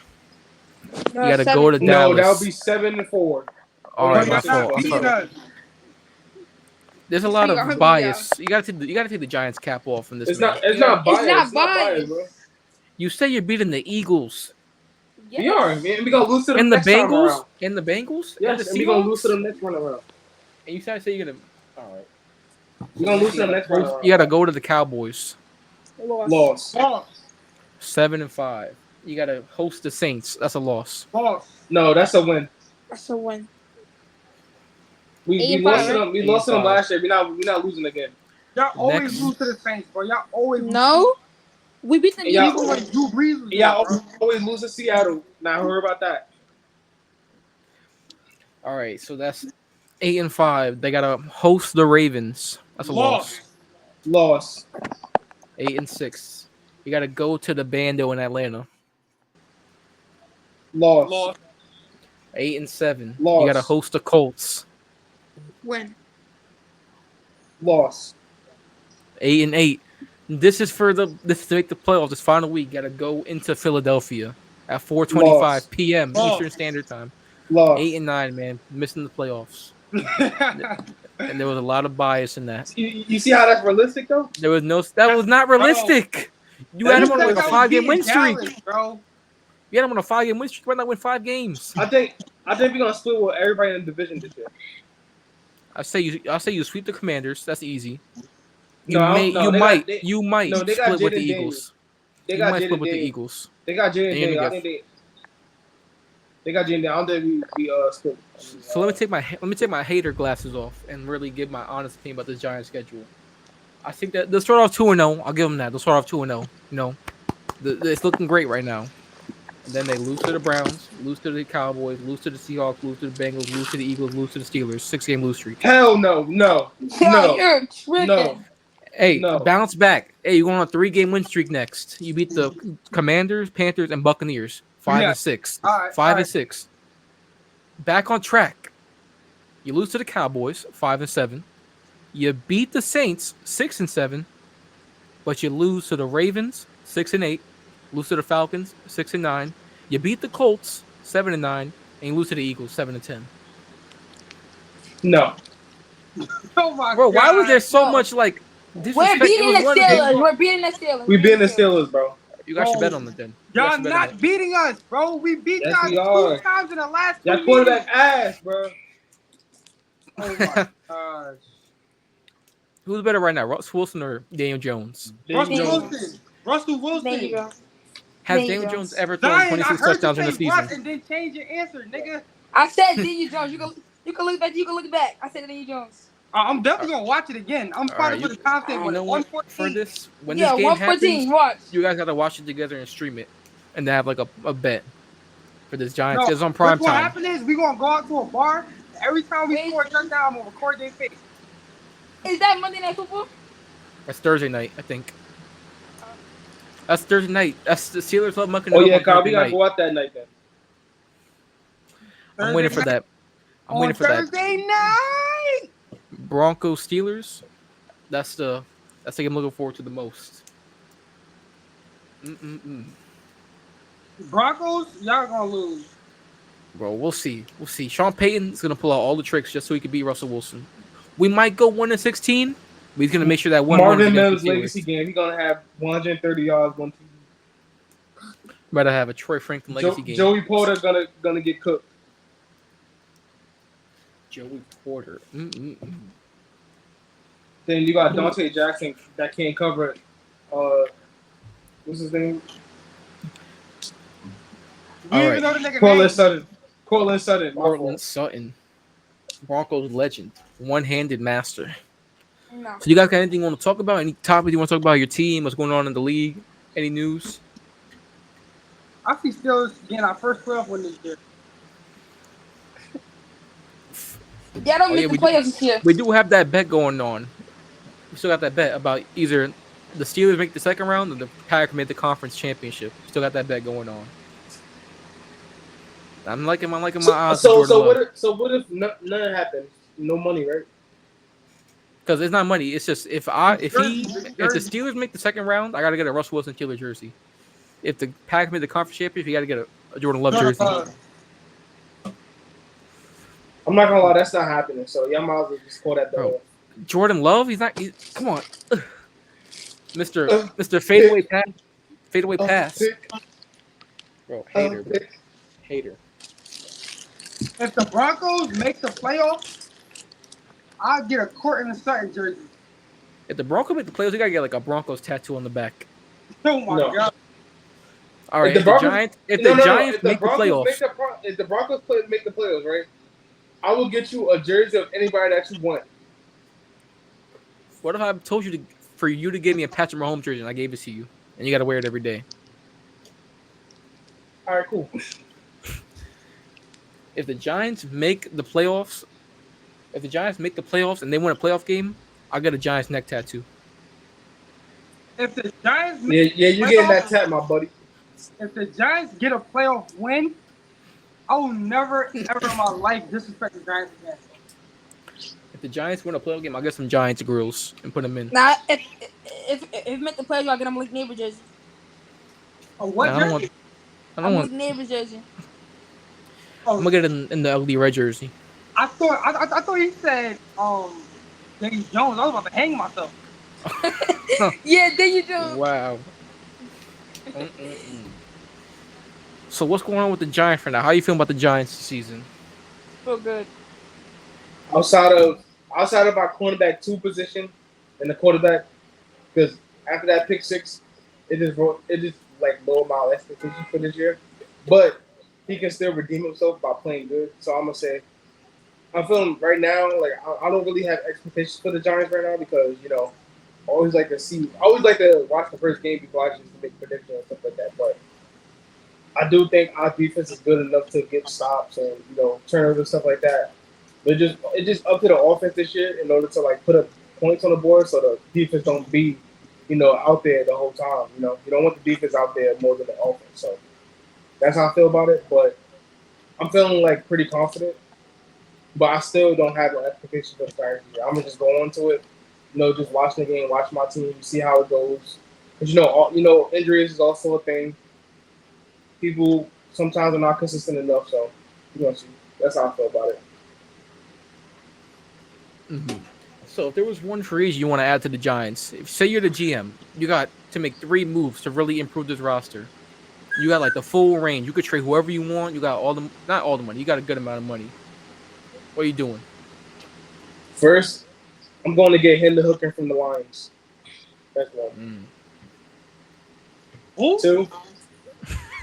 You got to go to No, Dallas. that would be 7 and 4. All right, my You're not fault. I'm beating sorry. us. There's a lot Speak of up, bias. You gotta take the Giants cap off in this. It's man. not. It's not biased. not It's not biased, bro. You say you're beating the Eagles Yes. We are, man. We gonna lose to them and the next time Bengals around. and the Bengals Yes, and the and we gonna lose Seahawks. to them next run around. And you say you're gonna. All right. We gonna lose to them next run around. You gotta go to the Cowboys. Loss. 7 and 5. You gotta host the Saints. That's a loss. No, that's a win. That's a win. We 8 and lost 5, to them. We lost to them 8 and 5. last year. We're not losing again. Y'all always Next. lose to the Saints, bro. Y'all always No. We beat them. Yeah. lose. Like Drew Brees was Yeah, there, bro. always lose to Seattle. Now heard about that. All right, so that's 8 and 5. They gotta host the Ravens. That's a loss. Loss. 8 and 6. You gotta go to the Bando in Atlanta. Loss. 8 and 7. Loss. You gotta host the Colts. Win. Loss. 8 and 8. This is to make the playoffs. This final week, gotta go into Philadelphia at 4:25 Loss. p.m. Loss. Eastern Standard Time. Loss. 8 and 9, man, missing the playoffs, and there was a lot of bias in that. You see how that's realistic though? There was no. That was not realistic. You had him on like a 5-game win streak. bro. You had him on a 5-game win streak. Why not win 5 games? I think we're gonna split with everybody in the division this year. I say you sweep the Commanders. That's easy. No, I don't know. You might No, they got split with the Jaden Eagles. They You got might split Jaden with the Daniels. Eagles. They got Jaden And you're Daniels. I gonna think they got Jaden Daniels. I don't think we split. So let me take my hater glasses off and really give my honest opinion about this Giants schedule. I think that they'll start off 2-0. I'll give them that. They'll start off 2-0. You know, it's looking great right now. And then they lose to the Browns, lose to the Cowboys, lose to the Seahawks, lose to the Bengals, lose to the Eagles, lose to the Steelers. 6-game lose streak. Hell no. You're tripping. No. Hey, No. bounce back. Hey, you're going on a 3-game win streak next. You beat the Commanders, Panthers, and Buccaneers. 5 and 6. All right, 5 all and 6. Back on track. You lose to the Cowboys, 5 and 7. You beat the Saints, 6 and 7, but you lose to the Ravens, 6 and 8. Lose to the Falcons, 6 and 9. You beat the Colts, 7 and 9, and you lose to the Eagles, 7 and 10. No. Oh my Bro, why was there God, so bro. much like We're disrespect? beating the It was one- Steelers. We're beating the Steelers. We been the Steelers, bro. You guys should bet on it then. You guys Y'all should bet on not it. beating us, bro. We beat Yes, y'all we 2 are. times in the last 2 Y'all years. quarterback ass, bro. Oh my gosh. Who's better right now, Russ Wilson or Daniel Jones? Russell Daniel. Wilson. Russell Wilson. There you go. Has Daniel Daniel Jones. Jones ever thrown Zion, I 26 heard you touchdowns in the say Russ season? and then change your answer, nigga. I said Daniel Jones. You can look back. You can look back. I said Daniel Jones. I'm definitely gonna watch it again. I'm All fighting right, for the content, you but know at what? For 114, this, when Yeah, this game 114. happens, Watch. you guys gotta watch it together and stream it, and then have like a bet for this Giants. no. It's on What's prime gonna time. happen is we gonna go out to a bar. Every time we Wait, score a touchdown, I'm gonna record their face. is that Monday Night Football? That's Thursday night, I think. That's Thursday night. That's the Steelers love mucking Oh it up yeah, on Kyle, Thursday we gotta night. go out that night then. I'm waiting for Thursday that. I'm on waiting for that. Thursday night. Broncos Steelers. That's the game I'm looking forward to the most. Broncos, y'all gonna lose. Bro, we'll see. We'll see. Sean Payton's gonna pull out all the tricks just so he can beat Russell Wilson. We might go 1-16, but he's gonna make sure that one win is Marvin against Mills the legacy Steelers. game. He's gonna have 130 yards, one TD. Better have a Troy Franklin legacy game. Joey Porter gonna get cooked. Joey Porter. Then you got Dante Jackson that can't cover. What's his name? You All even right. know the nigga Cortland name. Sutton. Cortland Sutton. my Cortland fault. Sutton. Broncos legend. One-handed master. No. So you guys got anything you want to talk about? Any topic you want to talk about? Your team? What's going on in the league? Any news? I see Steelers getting our first playoff win this year. Y'all don't Oh, make yeah, the we do. playoffs this year. We do have that bet going on. We still got that bet about either the Steelers make the second round or the Packers make the conference championship. Still got that bet going on. I'm liking my odds. So what if none happened? No money, right? Because it's not money. It's just if the Jersey. Steelers make the second round, I gotta get a Russell Wilson killer jersey. If the Packers make the conference championship, you gotta get a Jordan Love jersey. I'm not gonna lie, that's not happening. So y'all might as well just call that Bro. the. Jordan Love, come on, Mr. Fadeaway pass, fadeaway pass, bro. Hater. If the Broncos make the playoffs, I'll get a Cortland Sutton jersey. If the Broncos make the playoffs, you gotta get like a Broncos tattoo on the back. Oh my No. god. All right, If the Giants make the playoffs, If the Broncos make the playoffs, right? I will get you a jersey of anybody that you want. what if I told you for you to give me a Patrick Mahomes jersey and I gave it to you and you gotta wear it every day? All right, cool. If the Giants make the playoffs, and they win a playoff game, I'll get a Giants neck tattoo. If the Giants Yeah, you getting that tap, my buddy. If the Giants get a playoff win, I will never ever in my life disrespect the Giants again. If the Giants win a playoff game, I'll get some Giants grills and put them in. Nah, if make the playoffs, I'll get a Malik Nabers jersey. A what Nah, I don't jersey? I don't Malik want. Nabers jersey. I'm gonna get it in the ugly red jersey. I thought he said Danny Jones. I was about to hang myself. Yeah, there you do. Wow. So what's going on with the Giants for now? How you feeling about the Giants this season? Feel good. Outside of our cornerback 2 position and the quarterback, because after that pick 6, it just like lowered my expectations for this year. But he can still redeem himself by playing good. So I'm gonna say I'm feeling right now like I don't really have expectations for the Giants right now because I always like to watch the first game before I just make predictions and stuff like that. But I do think our defense is good enough to get stops and turnovers and stuff like that. But it's just up to the offense this year in order to like put up points on the board so the defense don't be out there the whole time. You don't want the defense out there more than the offense. So that's how I feel about it. But I'm feeling like pretty confident. But I still don't have no expectations for the Giants this year. I'm gonna just go on to it. Just watch the game, watch my team, see how it goes. Because injuries is also a thing. People sometimes are not consistent enough, so see. That's how I feel about it. Mm-hmm. So if there was one phrase you want to add to the Giants, say you're the GM, you got to make 3 moves to really improve this roster. You got like the full range. You could trade whoever you want. You got not all the money. You got a good amount of money. What are you doing? First, I'm going to get Hendon Hooker from the Lions. That's one. Who? 2.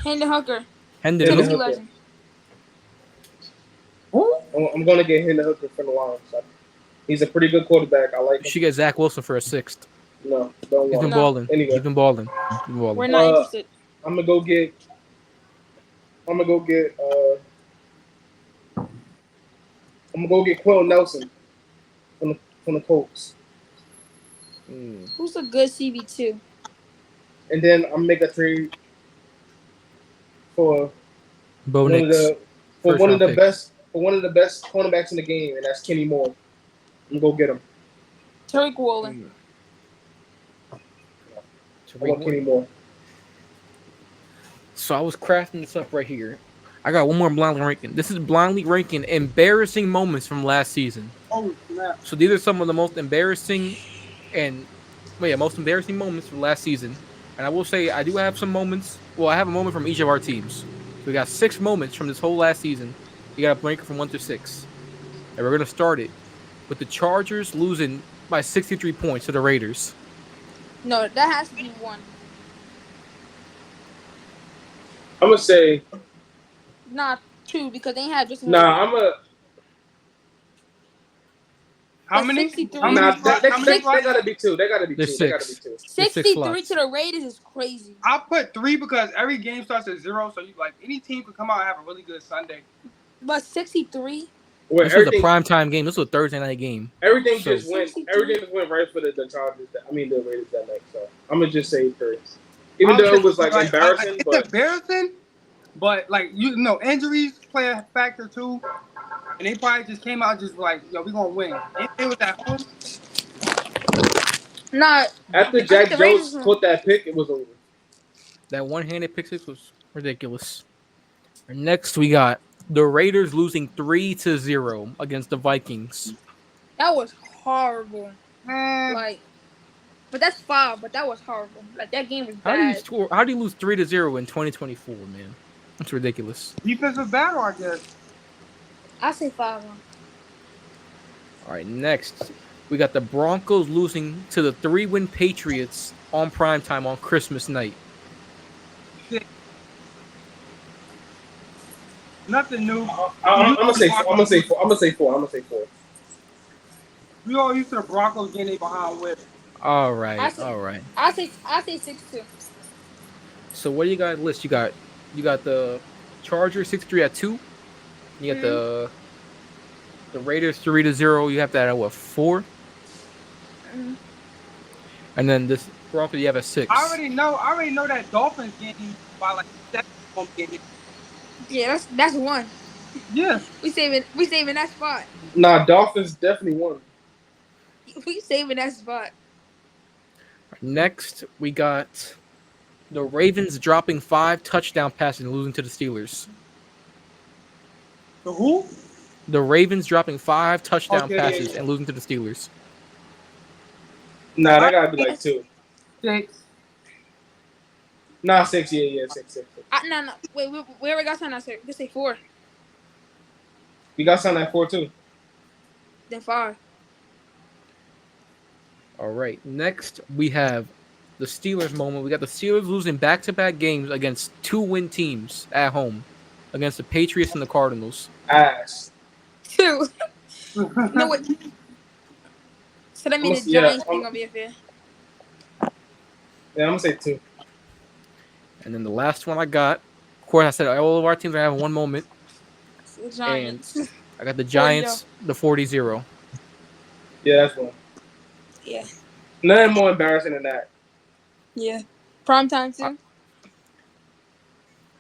Hendon Hooker. Hendon Hendon Tennessee Hooker. legend. Who? I'm going to get Hendon Hooker from the Lions. He's a pretty good quarterback. I like You him. should get Zach Wilson for a sixth. No, don't He's want been him. No. balling. Anyway. He's been balling. He's been balling. We're not interested. I'm gonna go get. I'm gonna go get. I'm gonna go get Quill Nelson from the Colts, Who's a good CB2? and then I'm gonna make a trade for Bo one of Nix. the First round pick. one of the best cornerbacks in the game, and that's Kenny Moore. I'm gonna go get him. Tariq Woolen. I want Kenny Moore. So I was crafting this up right here. I got one more blindly ranking. This is blindly ranking embarrassing moments from last season. Oh, snap. So these are some of the most embarrassing most embarrassing moments from last season. And I will say I do have some moments. Well, I have a moment from each of our teams. We got 6 moments from this whole last season. You got to rank it from 1 to 6. And we're gonna start it with the Chargers losing by 63 points to the Raiders. No, that has to be 1. I'm gonna say Not 2 because they had just I'm a. How But many? 63. How Nah, many? How many? they gotta be 2. They gotta be 2. There's They gotta be 6. 2. 63 slots. to the Raiders is crazy. I put 3 because every game starts at 0, so you like any team could come out and have a really good Sunday. But 63? Where This was a everything, primetime game. This was a Thursday night game. everything So- just went. 63. Everything just went right for the Chargers. The Raiders that night. So I'm gonna just say 3. Even though it was like embarrassing, it's but embarrassing. But like you know, injuries play a factor too, and they probably just came out just like, yo, we gonna win. If it was at home, Not. after I Jack think the Raiders Jones caught that pick, it was over. That one-handed pick six was ridiculous. Next, we got the Raiders losing 3-0 against the Vikings. That was horrible. man. Like, but that's 5. But that was horrible. Like that game was How do you bad. score? How do you lose 3-0 in 2024, man? That's ridiculous. Defensive battle, I guess. I say 5. All right, next we got the Broncos losing to the 3-win Patriots on primetime on Christmas night. Nothing new. I'm gonna say 4. We all used to the Broncos getting they behind with. All right, I see. all right. I say 6-2. So what do you got list? You got the Chargers 63 at 2. You got the Raiders 3-0. You have that at what 4? Mhm. And then this Broncos you have at 6. I already know that Dolphins game by like 7 home game. Yeah, that's 1. Yeah. We saving that spot. Nah, Dolphins definitely won. We saving that spot. Next, we got the Ravens dropping 5 touchdown passes and losing to the Steelers. The who? The Ravens dropping 5 touchdown Okay, passes yeah. and losing to the Steelers. Nah, that gotta be like 2. 6. Nah, 6. Yeah, 6. No. Wait, we already got something else here. Just say 4. You got something at 4 too. Then 5. All right. Next, we have the Steelers moment. We got the Steelers losing back-to-back games against 2-win teams at home against the Patriots and the Cardinals. Ass. 2. No wait. So that means the Giants ain't gonna be a fair. Yeah, I'm gonna say 2. And then the last one I got, of course, I said all of our teams are having one moment. The Giants. I got the Giants, the 40-0. Yeah, that's one. Yeah. Nothing more embarrassing than that. Yeah. Prime time too.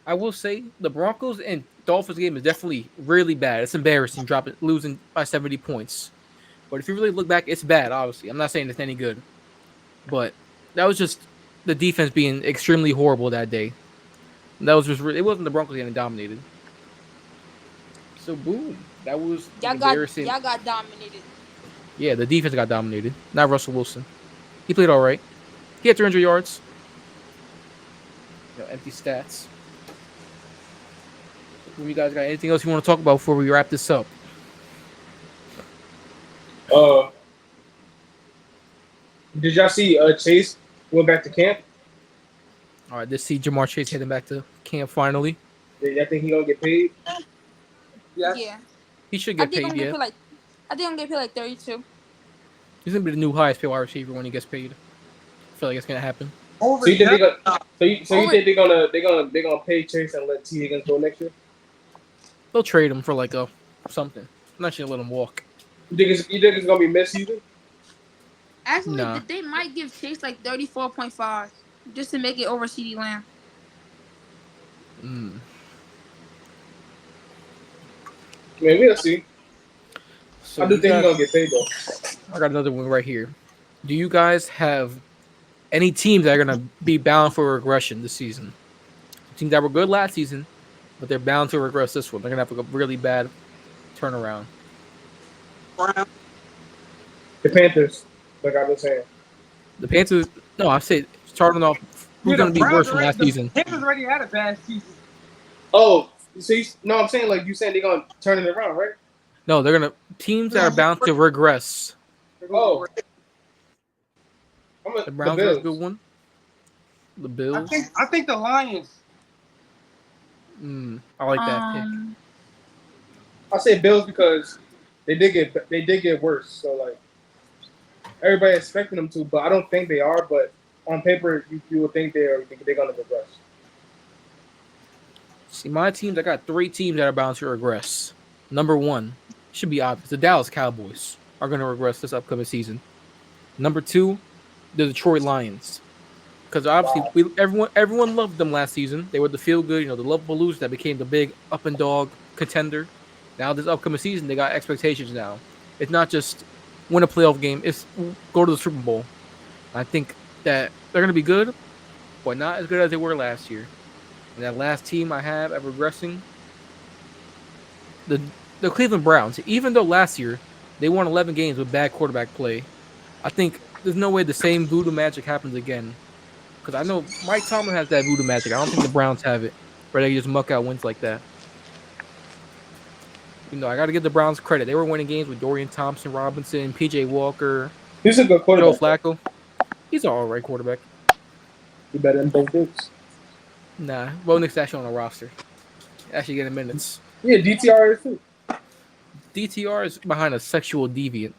I will say the Broncos and Dolphins game is definitely really bad. It's embarrassing, losing by 70 points. But if you really look back, it's bad. Obviously, I'm not saying it's any good, but that was just the defense being extremely horrible that day. And that was just it wasn't the Broncos getting dominated. So boom, that was embarrassing. Y'all got dominated. Yeah, the defense got dominated. Not Russell Wilson. He played all right. He had 300 yards. Empty stats. You guys got anything else you want to talk about before we wrap this up? Did y'all see Chase went back to camp? All right, let's see Jamar Chase heading back to camp finally. Did y'all think he gonna get paid? Yes. Yeah. He should I get think paid, I'm yeah. gonna pay like 32. He's gonna be the new highest paid wide receiver when he gets paid. I feel like it's gonna happen. Over So you think they Jeff- gonna? So you think they're gonna pay Chase and let T Higgins go next year? They'll trade him for like a something. I'm not sure let him walk. You think it's gonna be mid-season? Actually, Nah. they might give Chase like 34.5 just to make it over CD Lamb. Mm. Man, we'll see. So I do you think he's guys- gonna get paid though. I got another one right here. Do you guys have any teams that are gonna be bound for regression this season? Teams that were good last season, but they're bound to regress this one. They're gonna have a really bad turnaround. Brown. The Panthers, like I've been saying. The Panthers. No, I said starting off. Who's Yeah, gonna the be Browns worse from already- last the season? Panthers already had a bad season. Oh, so no, I'm saying like you saying they're gonna turn it around, right? No, they're gonna teams that are bound to regress. Oh, The Browns are a good one. The Bills. I think the Lions. I like that pick. I say Bills because they did get worse. So like everybody expecting them to, but I don't think they are. But on paper, you would think they're gonna regress. See, my teams, I got 3 teams that are bound to regress. Number 1 should be obvious. The Dallas Cowboys are going to regress this upcoming season. Number 2, the Detroit Lions. Because obviously, everyone loved them last season. They were the feel good, the lovable loser that became the big up and dog contender. Now this upcoming season, they got expectations now. It's not just win a playoff game; it's go to the Super Bowl. I think that they're going to be good, but not as good as they were last year. And that last team I have at regressing, the Cleveland Browns. Even though last year they won 11 games with bad quarterback play, I think there's no way the same voodoo magic happens again. Because I know Mike Tomlin has that voodoo magic. I don't think the Browns have it, where they just muck out wins like that. I got to give the Browns credit. They were winning games with Dorian Thompson, Robinson, P.J. Walker, He's a good Joe quarterback. Flacco. He's an all right quarterback. He better than both dudes. Nah, Bo Nick's actually on the roster. Actually getting minutes. Yeah, DTR is too. DTR is behind a sexual deviant.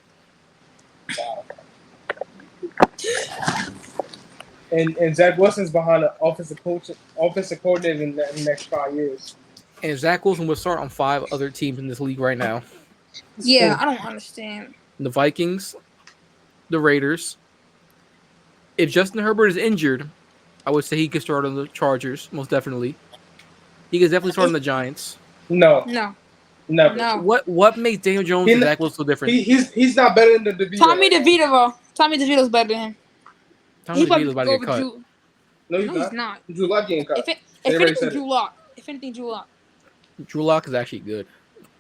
And Zach Wilson's behind an offensive coordinator in the next 5 years. And Zach Wilson will start on 5 other teams in this league right now. Yeah, I don't understand. The Vikings, the Raiders. If Justin Herbert is injured, I would say he could start on the Chargers, most definitely. He could definitely start on the Giants. No, No, never. no. What makes Daniel Jones and Zach Wilson so different? He's not better than DeVito. Tommy DeVito, Tommy DeVito's better than him. Tommy DeVito's about to get cut. Drew. No, No, he's not. Drew Lock getting cut. If They already anything, said Drew Lock. If anything, Drew Lock. Drew Lock is actually good.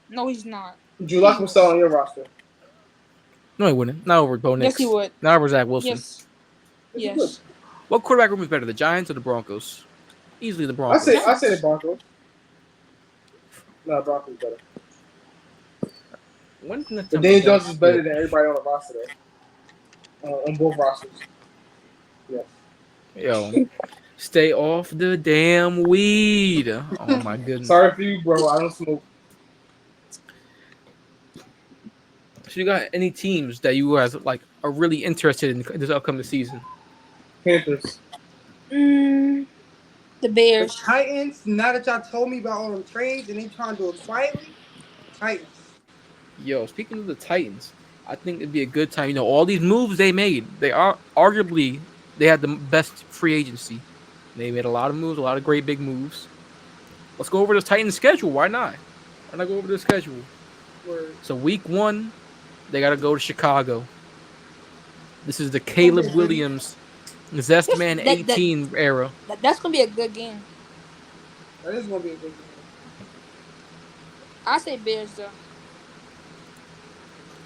No, he's not. Drew Lock was still on your roster. No, he wouldn't. Not over Bo Nix. Yes, he would. Not over Zach Wilson. Yes. Yes, he Yes. What quarterback room is better, the Giants or the Broncos? Easily the I Broncos. say the Broncos. No, Broncos better. When can the But Daniel Jones is better than everybody on the roster there. On both rosters. Yes. Yo, stay off the damn weed. Oh my goodness. Sorry for you, bro. I don't smoke. So you got any teams that you guys like are really interested in this upcoming season? Panthers. The The Bears. Titans, now that y'all told me about all them trades and they trying to do it quietly, Titans. Yo, speaking of the Titans, I think it'd be a good time. All these moves they made, they are arguably they had the best free agency. They made a lot of moves, a lot of great big moves. Let's go over the Titans schedule. Why not? Why not go over the schedule? So week 1, they got to go to Chicago. This is the Caleb Williams Zest Man 18 era. That's gonna be a good game. That is going to be a big game. I say Bears though.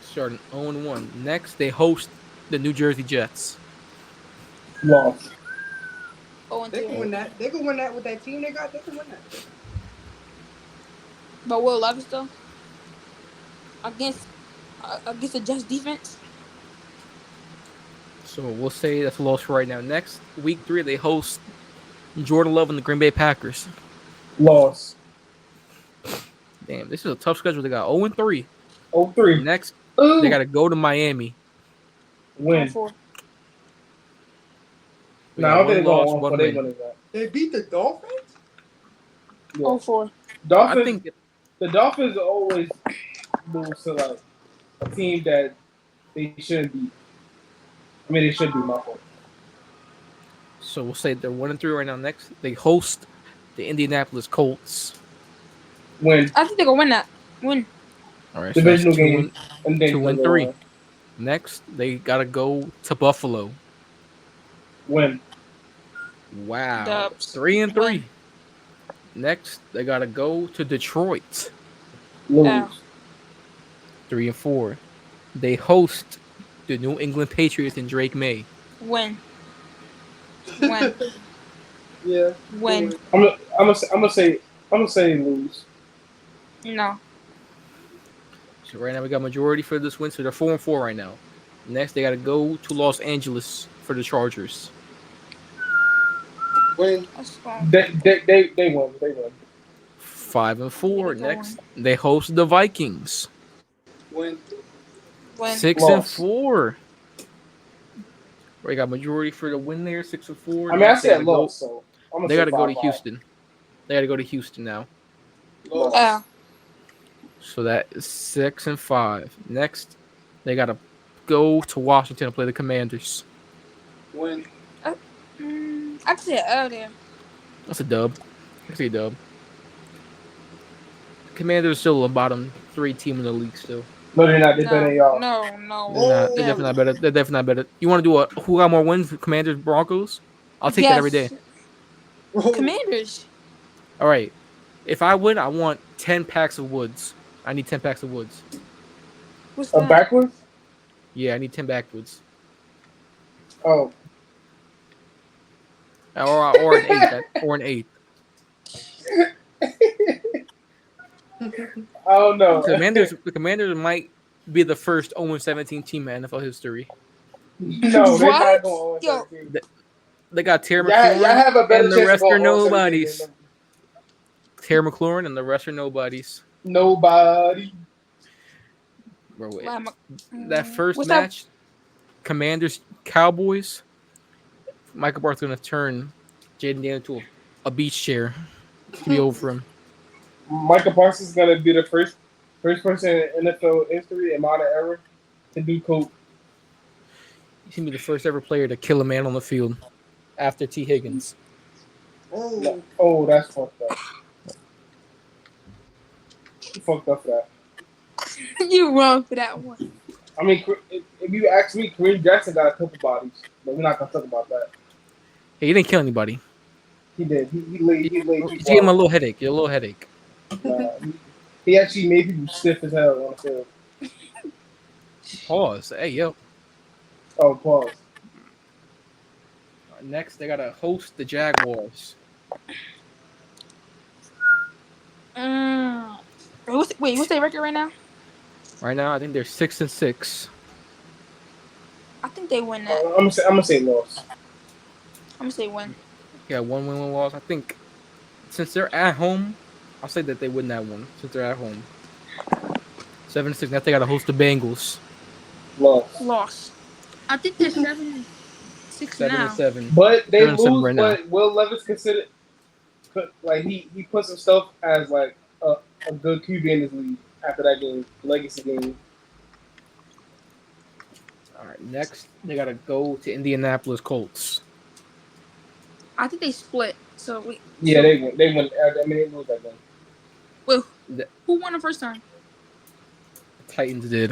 Starting 0-1. Next, they host the New Jersey Jets. Lost. They can 0-2. win that. They can win that with that team they got. They can win that. But Will Levis though, against the Jets defense. So we'll say that's a loss for right now. Next, week 3, they host Jordan Love and the Green Bay Packers. Lost. Damn, this is a tough schedule. They got 0-3. 0-3. Next, Ooh. they got to go to Miami. Win. 4. We No, I got don't one think they're loss, going one for they win. winning that. They beat the Dolphins? Yeah. 4. I Dolphins. think The Dolphins always lose to like a team that they shouldn't be. I mean, they should be. My fault. so. We'll say they're 1-3 right now. Next, they host the Indianapolis Colts. Win I think they're gonna win that. Win. All right, so that's divisional 2 game and and then 2-3. win. Next, they gotta go to Buffalo. Win. Wow, Dubs. 3-3. Win. Next, they gotta go to Detroit. Lose. 3-4. They host the New England Patriots and Drake May. Win. Win. Yeah. Win. I'm gonna say lose. No. So right now we got majority for this win, so they're 4-4 right now. Next, they gotta go to Los Angeles for the Chargers. Win. That's fine. They win. They win. 5-4. Yeah, they Next, they host the Vikings. Win. Win. 6-4. We got majority for the win there. 6-4. I mean, I Next, they said gotta go- loss, so I'm gonna They say gotta go to 5-5. Houston. They gotta go to Houston now. Loss. L. So that is 6-5. Next, they gotta go to Washington and play the Commanders. Win. I can say L there. That's a dub. I can see a dub. Commanders still a bottom 3 team in the league still. No, they're not. They're better than y'all. No. They're, not, they're definitely not better. They're definitely not better. You want to do a who got more wins? Commanders, Broncos? I'll take that every day. Commanders. All right. If I win, I want 10 packs of woods. I need 10 packs of woods. What's that? Backwards? Yeah, I need 10 backwoods. Oh. Or an 8. Or an 8. I don't know. The Commanders might be the first 0-17 team in NFL history. No, they're not What? going Yo. to. They got Terry Y'all McLaurin have a better and the chance rest of are going 0-17 nobodies. than them. Terry McLaurin and the rest are nobodies. Nobody. Bro, wait. Like, That first what's that? match, Commanders Cowboys, Michael Barth's gonna turn Jaden Daniels into a beach chair to be over him. Michael Parsons is gonna be the first person in NFL history in modern era to do coke. He's gonna be the first ever player to kill a man on the field after T. Higgins. Oh. Oh, that's fucked up. You fucked up for that. You wrong for that one. I mean, if you ask me, Kareem Jackson got a couple bodies, but we're not gonna talk about that. Hey, he didn't kill anybody. He did. He laid. He gave him a little headache. A little headache. He actually made people stiff as hell on the field. Pause. Hey, yo. Oh, pause. Next, they gotta host the Jaguars. What's their record right now? Right now, I think they're 6-6. I think they win that. I'm gonna say loss. I'm gonna say win. Yeah, 1 win, 1 loss. I think since they're at home, I'll say that they win that one since they're at home. 7-6. Now they gotta host the Bengals. Loss. I think they're 7-6 now. 7-7. But they 7-7 lose. right now. But Will Levis considered like he puts himself as like a good QB in his league after that game, legacy game. All right, next they gotta go to Indianapolis Colts. I think they split. So Yeah, they win. They win. I mean, they lose that game. Well, The who won the first time? Titans did.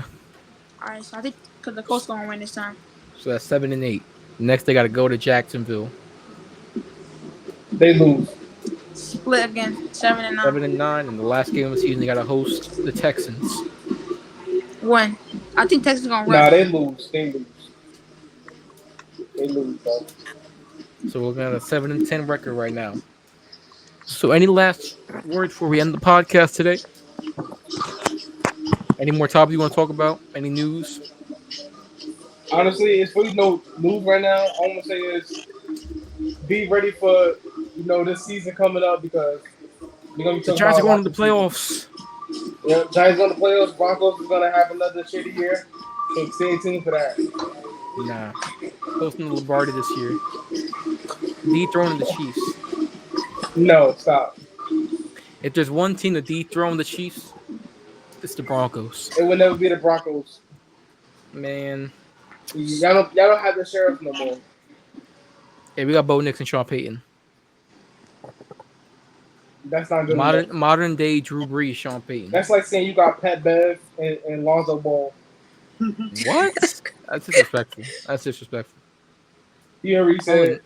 All right, so I think because the Colts gonna win this time. So that's 7-8. Next they gotta go to Jacksonville. They lose. Split again, 7-9. 7-9, and the last game of the season they gotta host the Texans. Win. I think Texas gonna win. Nah, they lose. They lose, bro. So we're looking at a 7-10 record right now. So any last words before we end the podcast today? Any more topics you want to talk about? Any news? Honestly, it's really no news right now. All I'm gonna say is be ready for this season coming up because we're gonna be The talking Giants are about going to the playoffs. Yeah, Giants going to playoffs. Broncos is gonna have another shitty year, so stay tuned for that. Nah. Hosting the Lombardi this year. Dethroning the Chiefs. No, stop. If there's one team to dethrone the Chiefs, it's the Broncos. It will never be the Broncos. Man. Y'all don't have the sheriff no more. Yeah, we got Bo Nix and Sean Payton. That's not good enough. Modern day Drew Brees, Sean Payton. That's like saying you got Pat Bev and Lonzo Ball. What? That's disrespectful. That's disrespectful. You hear what he said?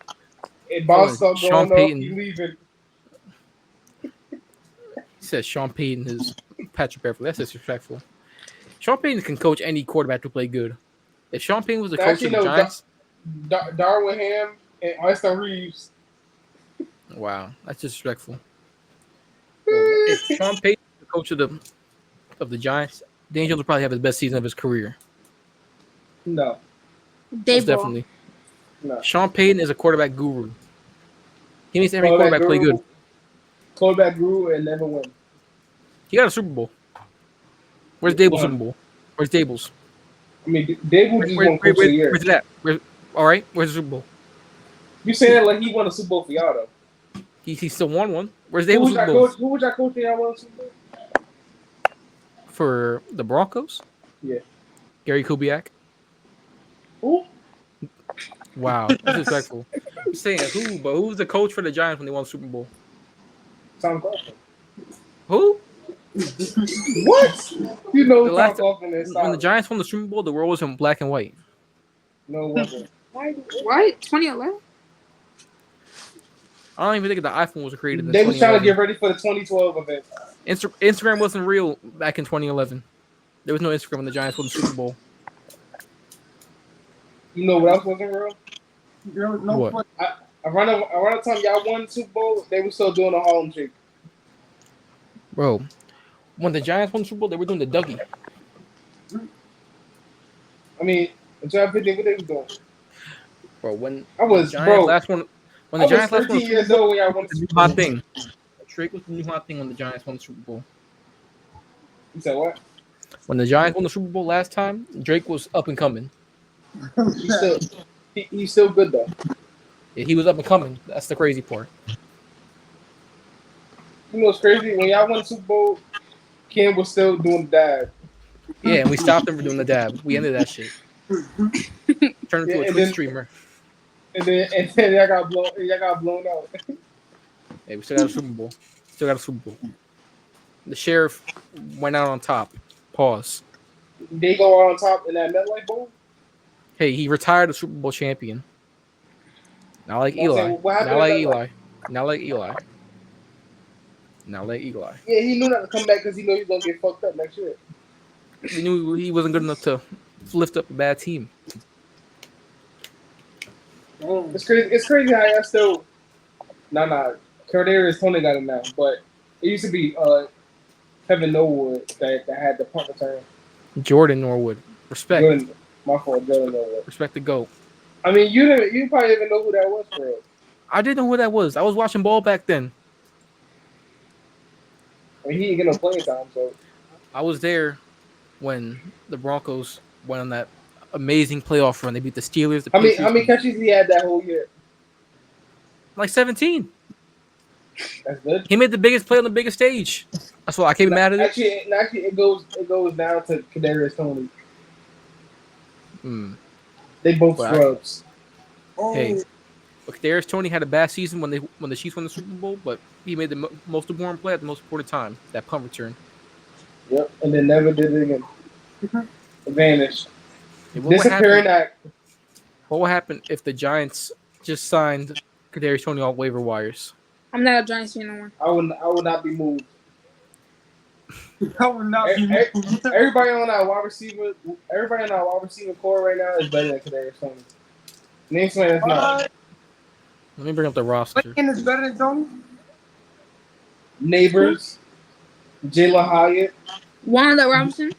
If Boss start Sean going off, Payton. you leaving. He said Sean Payton is Patrick Beverly. That's disrespectful. Sean Payton can coach any quarterback to play good. If Sean Payton was the coach of the Giants, Darwin Ham and Austin Reeves. wow, that's disrespectful. If Sean Payton was the coach of the Giants, Dan Jones will probably have his best season of his career. No. Most definitely. No. Sean Payton is a quarterback guru. He makes every quarterback play good. Quarterback guru and never win. He got a Super Bowl. Where's Dable's Super Bowl? Where's Dable's? I mean, Dable just won Coach of the Year. Where's that? All right, where's the Super Bowl? You saying that like he won a Super Bowl for y'all though? He still won one. Where's Dable's Super Bowl? Who was y'all coach that y'all won a Super Bowl? For the Broncos? Yeah. Gary Kubiak. Who? Wow, that's disrespectful. I'm saying who, but who's the coach for the Giants when they won the Super Bowl? Tom Coughlin. Who? What? You know Tom Coughlin is when the Giants won the Super Bowl, the world was in black and white. No, it wasn't. What? 2011? I don't even think the iPhone was created in They was trying to get ready for the 2012 event. Instagram wasn't real back in 2011. There was no Instagram when the Giants won the Super Bowl. You know what else wasn't real? There was no What? Around the time y'all won the Super Bowl, they were still doing the Harlem Shake. Bro, when the Giants won the Super Bowl, they were doing the Dougie. I mean, in 2015, what they was doing? Bro, when I was, the Giants last one, when the I was Giants last won 13 the years Super Bowl, old when y'all won the the new Super Bowl. hot thing. Drake was the new hot thing when the Giants won the Super Bowl. You said what? When the Giants won the Super Bowl last time, Drake was up and coming. He's still good though. Yeah, he was up and coming. That's the crazy part. You know what's crazy? When y'all won the Super Bowl, Kim was still doing the dab. Yeah, and we stopped him from doing the dab. We ended that shit. Turned into a Twitch streamer. And then y'all got blown out. Hey, we still got a Super Bowl. Still got a Super Bowl. The sheriff went out on top. Pause. They go on top in that MetLife Bowl. Hey, he retired a Super Bowl champion. Not like I'm Eli. saying, what happened Not like to Eli. Not like Eli. Not like Eli. Yeah, he knew not to come back because he knew he was gonna get fucked up next year. He knew he wasn't good enough to lift up a bad team. It's crazy. It's crazy how y'all still. Nah. Kadarius Toney got him now, but it used to be Kevin Norwood that had the punt return. Jordan Norwood. Respect. Jordan, my fault, Jordan Norwood. Respect the GOAT. I mean, you probably didn't even know who that was for real. I didn't know who that was. I was watching ball back then. I mean, he didn't get no playing time, so. I was there when the Broncos went on that amazing playoff run. They beat the Steelers. How many catches he had that whole year? Like 17. That's good. He made the biggest play on the biggest stage. That's why I can't be mad at it. Actually, it goes down to Kadarius Toney. They both scrubs. Hey, look, Kadarius Toney had a bad season when the Chiefs won the Super Bowl, but he made the most important play at the most important time. That punt return. Yep, and then never did it again. Vanished. Hey, what Disappearing act. What would happen if the Giants just signed Kadarius Toney off waiver wires? I'm not a Giants fan no more. I would not be moved. I would not be moved. Everybody on our wide receiver core right now is better than Kadarius Toney. Name somebody that's not. Let me bring up the roster. Slayton is better than Tony? Neighbors, Jayla Hyatt, Wanda Robinson.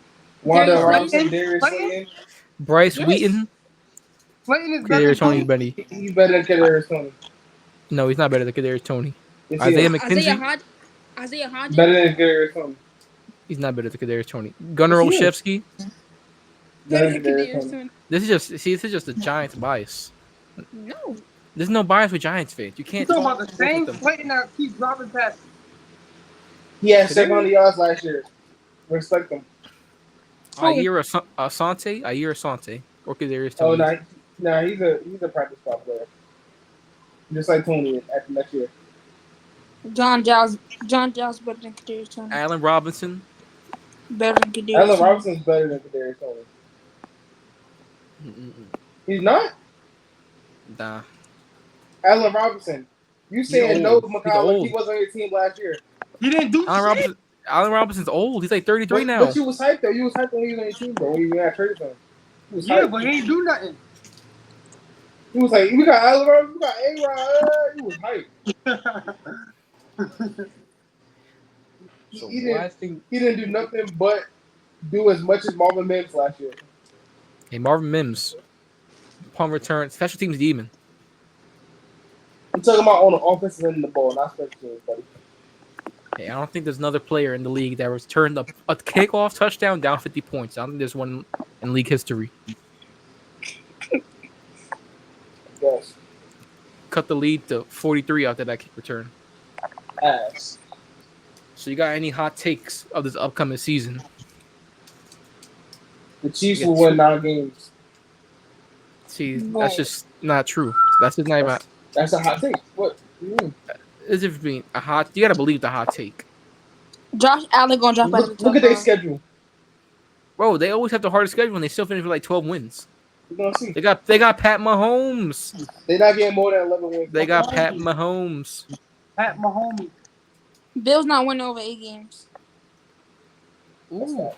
Darius Slayton. Bryce Wheaton. Slayton is better Kadarius Toney's better. He's better than Kadarius Toney. No, he's not better than Kadarius Toney. Yes, Isaiah McKenzie. Isaiah Hodgins. better than Kadarius Toney. He's not better than Kadarius Toney. Gunnar Yes, he is. Olszewski. Better than Kadarius Kadarius Toney. Toney. This is just a Giants bias. No. There's no bias with Giants fans. You You can't talking talk about the with same them. play that keeps dropping passes. He had Kadarius? 700 yards last year. Respect him. Ayer Asante, or Kadarius Oh, Toney. he's a practice squad player. Just like Tony after next year. John Giles better than Kadarius Toney. Allen Robinson. Better than Kadarius Allen Toney. Robinson's better than Kadarius Toney. He's not? Nah. Allen Robinson. You saying no old. to He's McCollum? old. He wasn't on your team last year. He didn't do shit. Allen Robinson's old. He's like 33 now. But you was hyped though. You was hyped when he was on your team, bro. When you got traded for him. He was Yeah, hyped. but he ain't do nothing. He was like, we got Allen Robinson, we got A-Rod. He was hyped. So He didn't do nothing but do as much as Marvin Mims last year. Hey, Marvin Mims, punt return, special teams demon. I'm talking about on the offensive end of the ball, not special teams, buddy. Hey, I don't think there's another player in the league that returned a kickoff touchdown down 50 points. I don't think there's one in league history. Yes. Cut the lead to 43 after that kick return. Ass. So you got any hot takes of this upcoming season? The Chiefs will win 9 games. See, No. that's just not true. That's just not even. That's a hot take. What do you mean? Is it being a hot? You gotta believe the hot take, Josh Allen gonna drop out of the top Look at their five. schedule. bro. They always have the hardest schedule, and they still finish with like 12 wins. We're gonna see. They got Pat Mahomes. They're not getting more than 11 wins. They got Pat Mahomes. Pat Mahomes. Bills not winning over 8 games. Ooh.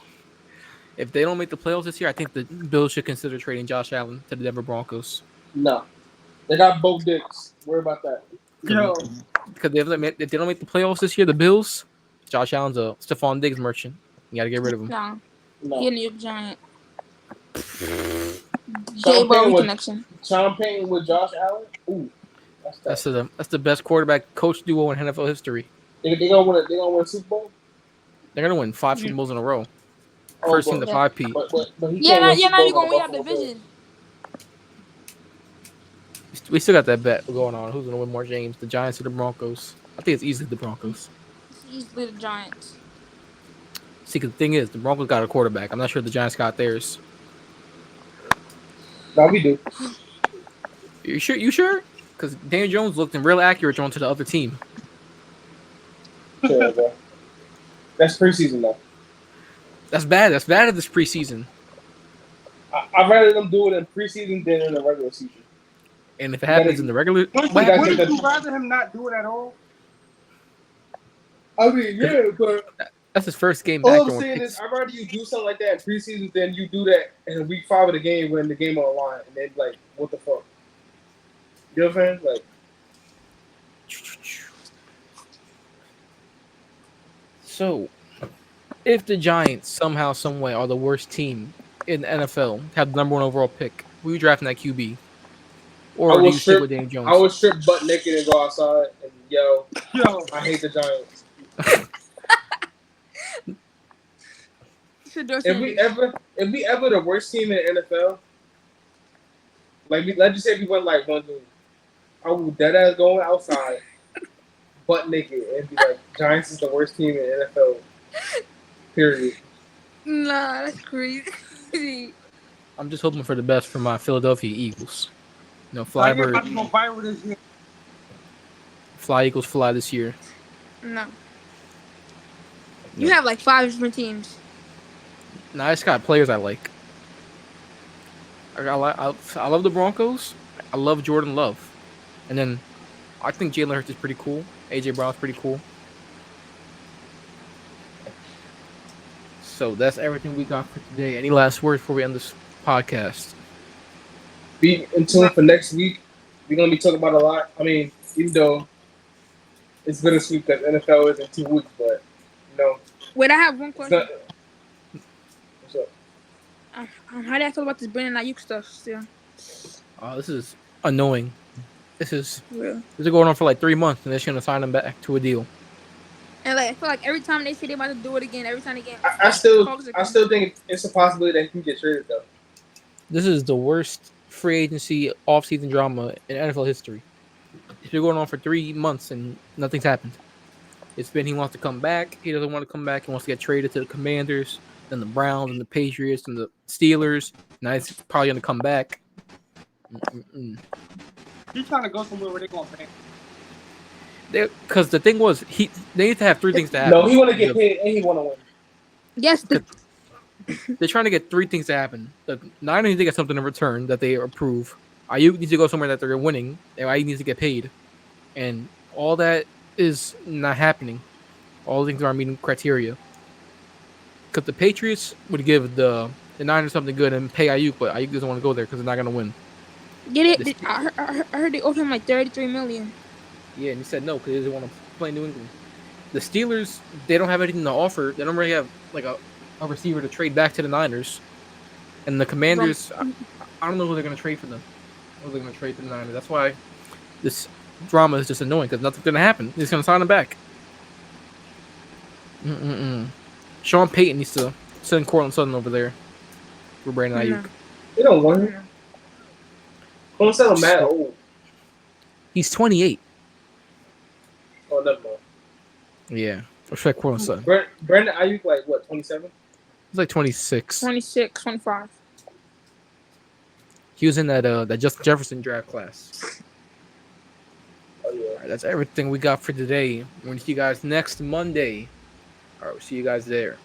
If they don't make the playoffs this year, I think the Bills should consider trading Josh Allen to the Denver Broncos. No. They got both dicks. Worry about that. Yo, Because if they don't make the playoffs this year, the Bills, Josh Allen's a Stephon Diggs merchant. You got to get rid of him. Nah. No. He a New York Giant. Sean Jay Bowie Payton with- connection. Sean Payton with Josh Allen? Ooh. That's tough. That's the best quarterback coach duo in NFL history. They gonna win a Super Bowl? They're gonna win 5 Super Bowls in a row. Oh, First in but- the 5P. But he Yeah, can't now win Super you Bowl gonna win with our the Buffalo division. We still got that bet going on. Who's gonna win more games, the Giants or the Broncos? I think it's easily the Broncos. It's easily the Giants. See, 'cause the thing is, the Broncos got a quarterback. I'm not sure the Giants got theirs. Bills. No, we do. You sure? You sure? Because Daniel Jones looked real accurate throwing to the other team. Sure, bro. That's preseason though. That's bad. That's bad at this preseason. I'd rather them do it in preseason than in the regular season. And if it happens in the regular, wouldn't what happens? you rather him not do it at all? I mean, yeah, but That's his first game back. all I'm throwing saying picks. is, I'd rather you do something like that in preseason than you do that in week 5 of the game when the game on the line and then like, what the fuck? You know what I'm saying? Like, So, if the Giants somehow, some way, are the worst team in the NFL, have the #1 overall pick, who you drafting that QB? Or I do will you stick strip- with Daniel Jones? I would strip butt naked and go outside and yell, Yo, I hate the Giants. If we ever the worst team in the NFL, like let's just say we went like 1-2, I would dead ass going outside, butt naked, and be like, Giants is the worst team in the NFL. Period. Nah, that's crazy. I'm just hoping for the best for my Philadelphia Eagles. You know, fly fly bird, about to go viral this year. fly Eagles fly this year. No. You have like 5 different teams. Nah, I just got players I like. I love the Broncos. I love Jordan Love. And then I think Jalen Hurts is pretty cool. AJ Brown's pretty cool. So that's everything we got for today. Any last words before we end this podcast? Be in tune for next week. We're gonna be talking about a lot. I mean, even though it's bittersweet that NFL is in 2 weeks, but you know, Wait, I have one it's question. not. What's up? How do I feel about this Brandon Ayuk stuff still? This is annoying. This is Real. going on for like 3 months, and they're just gonna sign him back to a deal. And like I feel like every time they say they're about to do it again, every time they get I still think it's a possibility that he can get traded though. This is the worst free agency offseason drama in NFL history. It's been going on for 3 months and nothing's happened. It's been he wants to come back. He doesn't want to come back. He wants to get traded to the Commanders, then the Browns and the Patriots and the Steelers. Now he's probably going to come back. He's trying to go somewhere where they're going to pay. Because the thing was, they need to have 3 things to happen. No, he want to get paid and he want to win. Yes, They're trying to get 3 things to happen. The Niners need to get something in return that they approve. Ayuk needs to go somewhere that they're winning. And Ayuk needs to get paid. And all that is not happening. All things aren't meeting criteria. Because the Patriots would give the Niners something good and pay Ayuk, but Ayuk doesn't want to go there because they're not going to win. get it? I heard they offered him like $33 million. Yeah, and he said no because he doesn't want to play in New England. The Steelers, they don't have anything to offer. They don't really have like a receiver to trade back to the Niners. And the Commanders, I don't know who they're going to trade for them. Who they're going to trade to the Niners. That's why this drama is just annoying because nothing's going to happen. He's going to sign him back. Sean Payton needs to send Cortland Sutton over there for Brandon Ayuk. They don't want him. Don't sell him mad old. He's 28. Oh, never mind. Yeah. Respect Cortland Sutton. Brandon Ayuk, like, what, 27? He's like 26. 26, 25. He was in that Justin Jefferson draft class. Oh, yeah. All right, that's everything we got for today. We're going to see you guys next Monday. All right, we'll see you guys there.